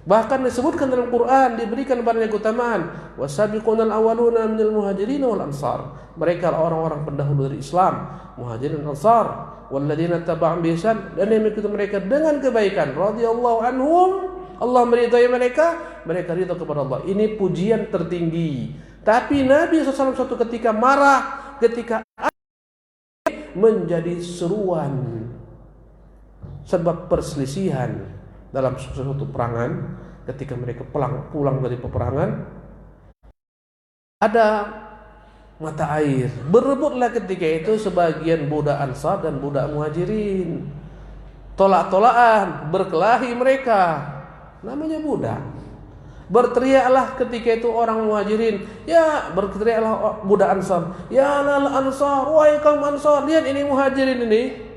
Bahkan disebutkan dalam Quran, diberikan padanya keutamaan. Wasabiqunal awwaluna minal muhajirin wal ansar. Mereka orang-orang pendahulu dari Islam, Muhajirin dan Ansar. Walladzina taba'an bi ihsan, dan yang mengikuti mereka dengan kebaikan. Radhiyallahu anhum, Allah meridai mereka, mereka ridha kepada Allah. Ini pujian tertinggi. Tapi Nabi SAW suatu ketika marah, ketika menjadi seruan sebab perselisihan dalam suatu perangan. Ketika mereka pulang dari peperangan, ada mata air. Berebutlah ketika itu sebagian budak Ansar dan budak Muhajirin. Tolak-tolakan, berkelahi mereka. Namanya budak. Berteriaklah ketika itu orang Muhajirin, berteriaklah budak Ansar, ya lal Ansar, wahai kaum Ansar, lihat ini Muhajirin ini.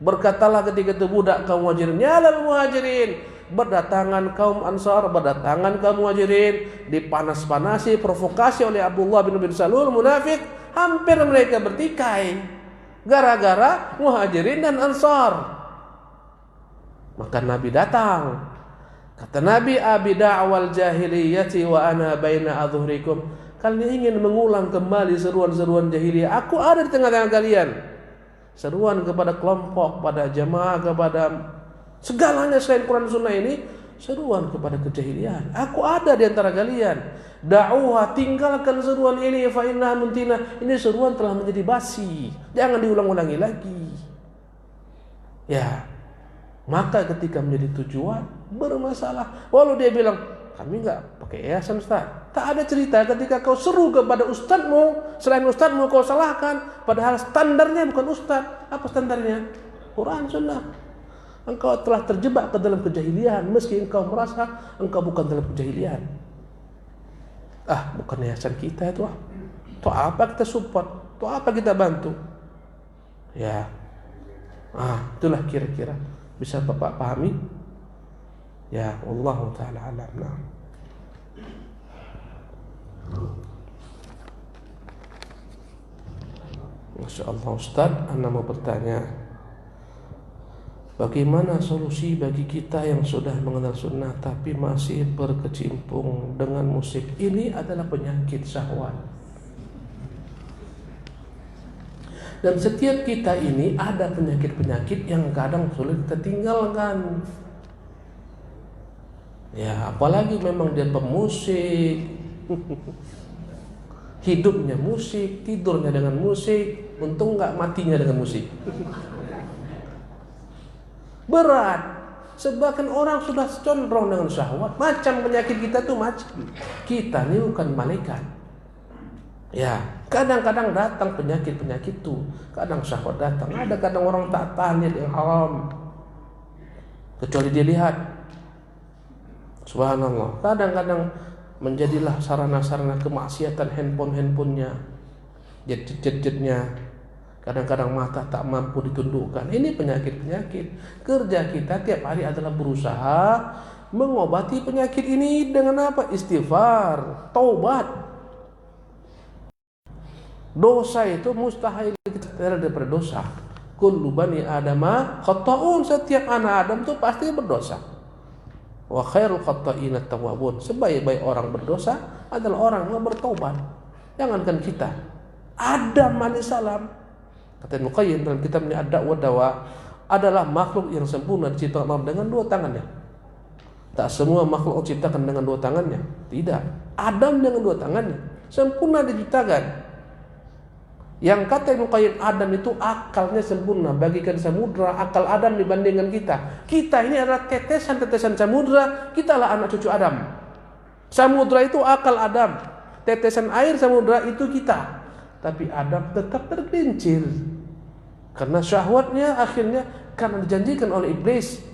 Berkatalah ketika itu budak kaum Muhajirin, ya lal Muhajirin, berdatangan kaum Ansar, berdatangan kaum Muhajirin, dipanas-panasi, provokasi oleh Abdullah bin Salul munafik, hampir mereka bertikai gara-gara Muhajirin dan Ansar. Maka Nabi datang. Kata Nabi, abi da'wal jahiliyati wa ana baina adhhurikum. Kalian ingin mengulang kembali seruan-seruan jahiliyah, aku ada di tengah-tengah kalian. Seruan kepada kelompok, pada jamaah, kepada segalanya selain Quran Sunnah ini, seruan kepada kejahilian. Aku ada di antara kalian. Da'uha, tinggalkan seruan ini, fa innaha muntina. Ini seruan telah menjadi basi, jangan diulang-ulangi lagi. Ya, maka ketika menjadi tujuan bermasalah. Walau dia bilang, kami enggak pakai yayasan Ustaz. Tak ada cerita ketika kau seru kepada ustadzmu, selain ustadzmu kau salahkan, padahal standarnya bukan ustadz. Apa standarnya? Quran Sunnah. Engkau telah terjebak ke dalam kejahilian meski engkau merasa engkau bukan dalam kejahilian. Bukan yayasan kita itu. Itu apa kita support? Itu apa kita bantu? Ya. Itulah kira-kira bisa Bapak pahami? Ya, wallahu taala alam. Masya Allah Ustaz, Anda mau bertanya, bagaimana solusi bagi kita yang sudah mengenal sunnah tapi masih berkecimpung dengan musik? Ini adalah penyakit syahwat. Dan setiap kita ini ada penyakit-penyakit yang kadang sulit kita tinggalkan. Ya, apalagi memang dia pemusik, hidupnya musik, tidurnya dengan musik, untung nggak matinya dengan musik. Berat, sebab orang sudah condong dengan syahwat. Macam penyakit kita tuh macam kita ini bukan malaikat. Ya, kadang-kadang datang penyakit-penyakit itu, kadang syahwat datang, ada kadang orang tak tahan lihat yang haram, kecuali dia lihat. Subhanallah, kadang-kadang menjadilah sarana-sarana kemaksiatan handphonenya, gadget-gadgetnya. Kadang-kadang mata tak mampu ditundukkan. Ini penyakit-penyakit. Kerja kita tiap hari adalah berusaha mengobati penyakit ini dengan apa? Istighfar, taubat. Dosa itu mustahil kita daripada dosa. Kullu bani adama khata'un, setiap anak Adam itu pasti berdosa. Wa khairul khatta'ina tawwabun, sebaik-baik orang berdosa adalah orang yang bertobat. Jangankan kita, Adam alaihissalam, kata Ibnu Qayyim dalam kitabnya Ad-Da'wa Dawa, adalah makhluk yang sempurna diciptakan Allah dengan dua tangannya. Tak semua makhluk diciptakan dengan dua tangannya. Tidak, Adam dengan dua tangannya sempurna diciptakan. Yang kata Ibnu Qayyim, Adam itu akalnya sempurna, bagikan samudra akal Adam dibandingkan kita. Kita ini adalah tetesan-tetesan samudra, kitalah anak cucu Adam. Samudra itu akal Adam, tetesan air samudra itu kita. Tapi Adam tetap tergelincir karena syahwatnya akhirnya, karena dijanjikan oleh iblis,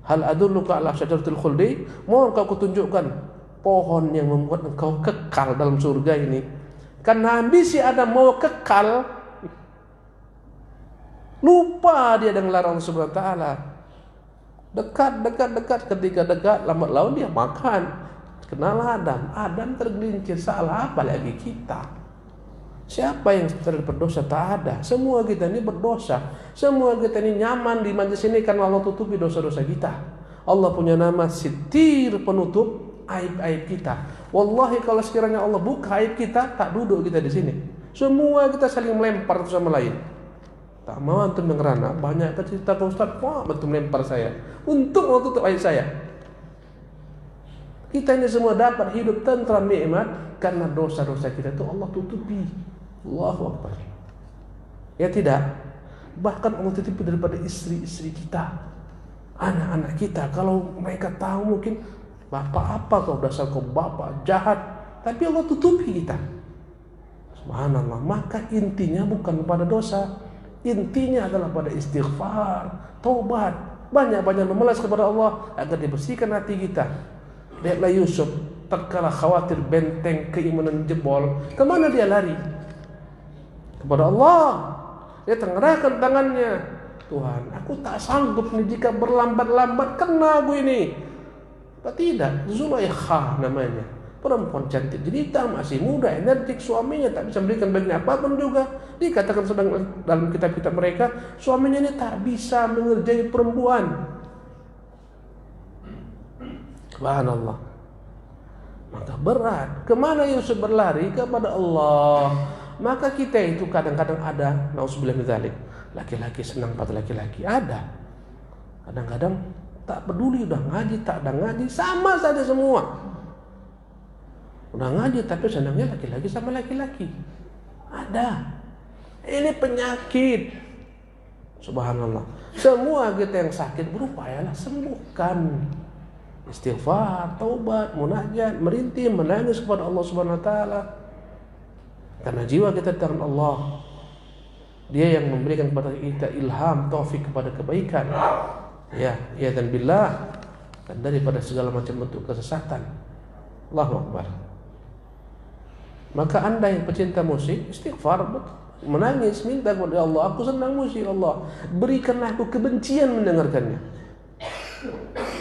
hal adulluka ala syajaratil khuldi, mau kau kutunjukkan pohon yang membuat engkau kekal dalam surga ini. Karena ambisi Adam mau kekal, lupa dia dengan larangan Subhanahu wa taala. Dekat, ketika dekat lambat laun dia makan. Kenal Adam tergelincir, salah apa lagi kita? Siapa yang tidak berdosa? Tak ada. Semua kita ini berdosa. Semua kita ini nyaman di majlis ini karena Allah tutupi dosa-dosa kita. Allah punya nama Sitir, penutup aib-aib kita. Wallahi kalau sekiranya Allah buka aib kita, tak duduk kita di sini. Semua kita saling melempar satu sama lain. Tak mau antum mengerana, banyak cerita ke Ustaz, wah betul melempar saya. Untuk Allah tutup aib saya. Kita ini semua dapat hidup tentram nikmat karena dosa-dosa kita itu Allah tutupi. Allahu Akbar. Ya tidak. Bahkan Allah tutupi daripada istri-istri kita, anak-anak kita. Kalau mereka tahu mungkin bapak apa kau, dasar kau bapak jahat, tapi Allah tutupi kita. Subhanallah. Maka intinya bukan pada dosa, intinya adalah pada istighfar, taubat, banyak-banyak memelas kepada Allah agar dibersihkan hati kita. Lihatlah Yusuf, tatkala khawatir benteng keimanan jebol, kemana dia lari? Kepada Allah. Dia tengerahkan tangannya. Tuhan, aku tak sanggup nih jika berlambat-lambat kena aku ini. Tidak, Zulaikha namanya, perempuan cantik jelita, masih muda, energik, suaminya tak bisa memberikan bagian apapun juga. Dikatakan sedang dalam kitab-kitab mereka, suaminya ini tak bisa mengerjai perempuan. Subhanallah. Maka berat. Kemana Yusuf berlari? Kepada Allah. Maka kita itu kadang-kadang ada, nauzubillah min dzalik, laki-laki senang pada laki-laki, ada. Kadang-kadang tak peduli, udah ngaji, tak ada ngaji, sama saja semua. Udah ngaji tapi senangnya laki-laki sama laki-laki. Ada. Ini penyakit. Subhanallah. Semua kita yang sakit berupayalah sembuhkan. Istighfar, taubat, munajat, merintih, menangis kepada Allah Subhanahu wa taala. Karena jiwa kita di tangan Allah. Dia yang memberikan kepada kita ilham, taufik kepada kebaikan. Ya dan billah, dan daripada segala macam bentuk kesesatan. Allahu Akbar. Maka anda yang pecinta musik, istighfar, menangis, minta kepada Allah, aku senang musik Allah, berikanlah aku kebencian mendengarkannya.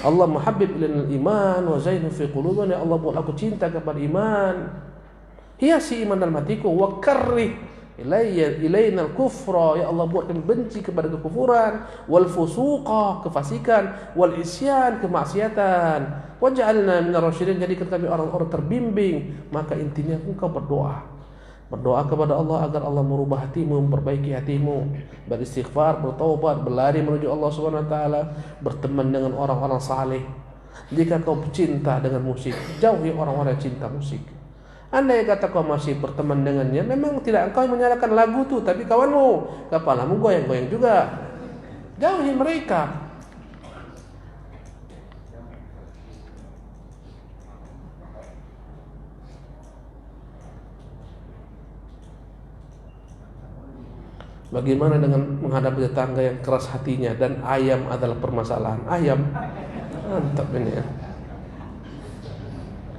Allah muhabbib ilal iman wa zainu fi qulubina, Allah buat aku cinta kepada iman, hiasi iman dalam hatiku, wa karrih ilaina al-kufra, ya Allah buat kami benci kepada kekufuran, wal fusuqa, kefasikan, wal isyan, kemaksiatan, waj'alna minar rasyidin, jadikan kami orang-orang terbimbing. Maka intinya engkau berdoa kepada Allah agar Allah merubah hatimu, memperbaiki hatimu, beristighfar, bertaubat, berlari menuju Allah Subhanahu wa taala, berteman dengan orang-orang saleh. Jika kau cinta dengan musik, jauhi orang-orang yang cinta musik. Andai kata kau masih berteman dengannya, memang tidak engkau yang menyalakan lagu itu, tapi kawanmu, kepalamu goyang-goyang juga. Jauhi mereka. Bagaimana dengan menghadapi tetangga yang keras hatinya dan ayam adalah permasalahan? Ayam, mantap ini ya.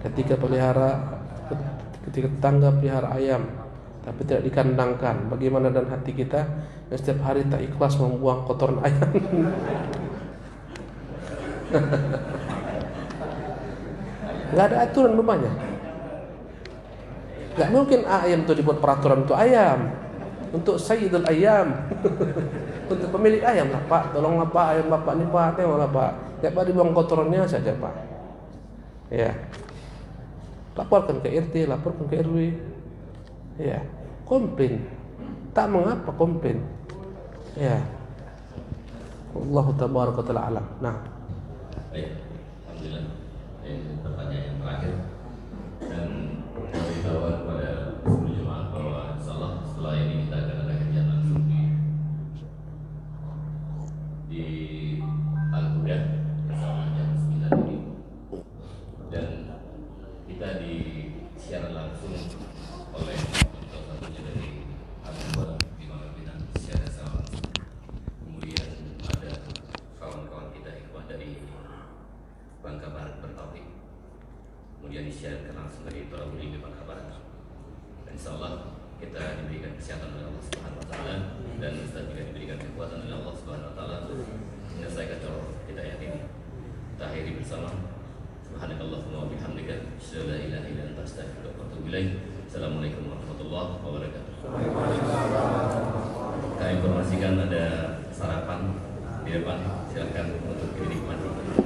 Ketika tetangga pelihara ayam tapi tidak dikandangkan, bagaimana dan hati kita yang setiap hari tak ikhlas membuang kotoran ayam? Nggak ada aturan rupanya. Nggak mungkin ayam itu dibuat peraturan untuk ayam. Untuk sayyidul ayam, untuk pemilik ayam lah Pak, tolonglah Pak, ayam Bapak ini Pak, tengoklah Pak, tiap hari buang kotorannya saja Pak. Ya, laporkan ke RT, laporkan ke RW. Ya, komplain, tak mengapa komplain. Ya, Allah tabaraka wa ta'ala alam. Nah, baik, alhamdulillah. Ini pertanyaan yang terakhir dan beritahuan pada seluruh jemaah bahwa insyaallah setelah ini kita akan ada kajian langsung di Al-Huda bersama jam 9 ini, dan kita disiaran langsung oleh salah satunya dari Al-Huda di mana kita secara langsung. Kemudian ada kawan-kawan kita ikhwah dari Bangka Barat bertauhid, kemudian disiarkan langsung dari para ulama di Bangka Barat. Dan insyaallah kita diberikan kesehatan oleh Allah Subhanahu wa taala, dan Ustaz juga diberikan kekuatan oleh Allah Subhanahu wa taala untuk menyelesaikan cara kita ini. Kita akhiri bersama. Subhanakallahumma wa bihamdika, asyhadu an la ilaha illa anta, astaghfiruka wa atubu ilaik. Assalamualaikum warahmatullahi wabarakatuh. Kami informasikan ada sarapan di depan, silakan untuk dinikmati.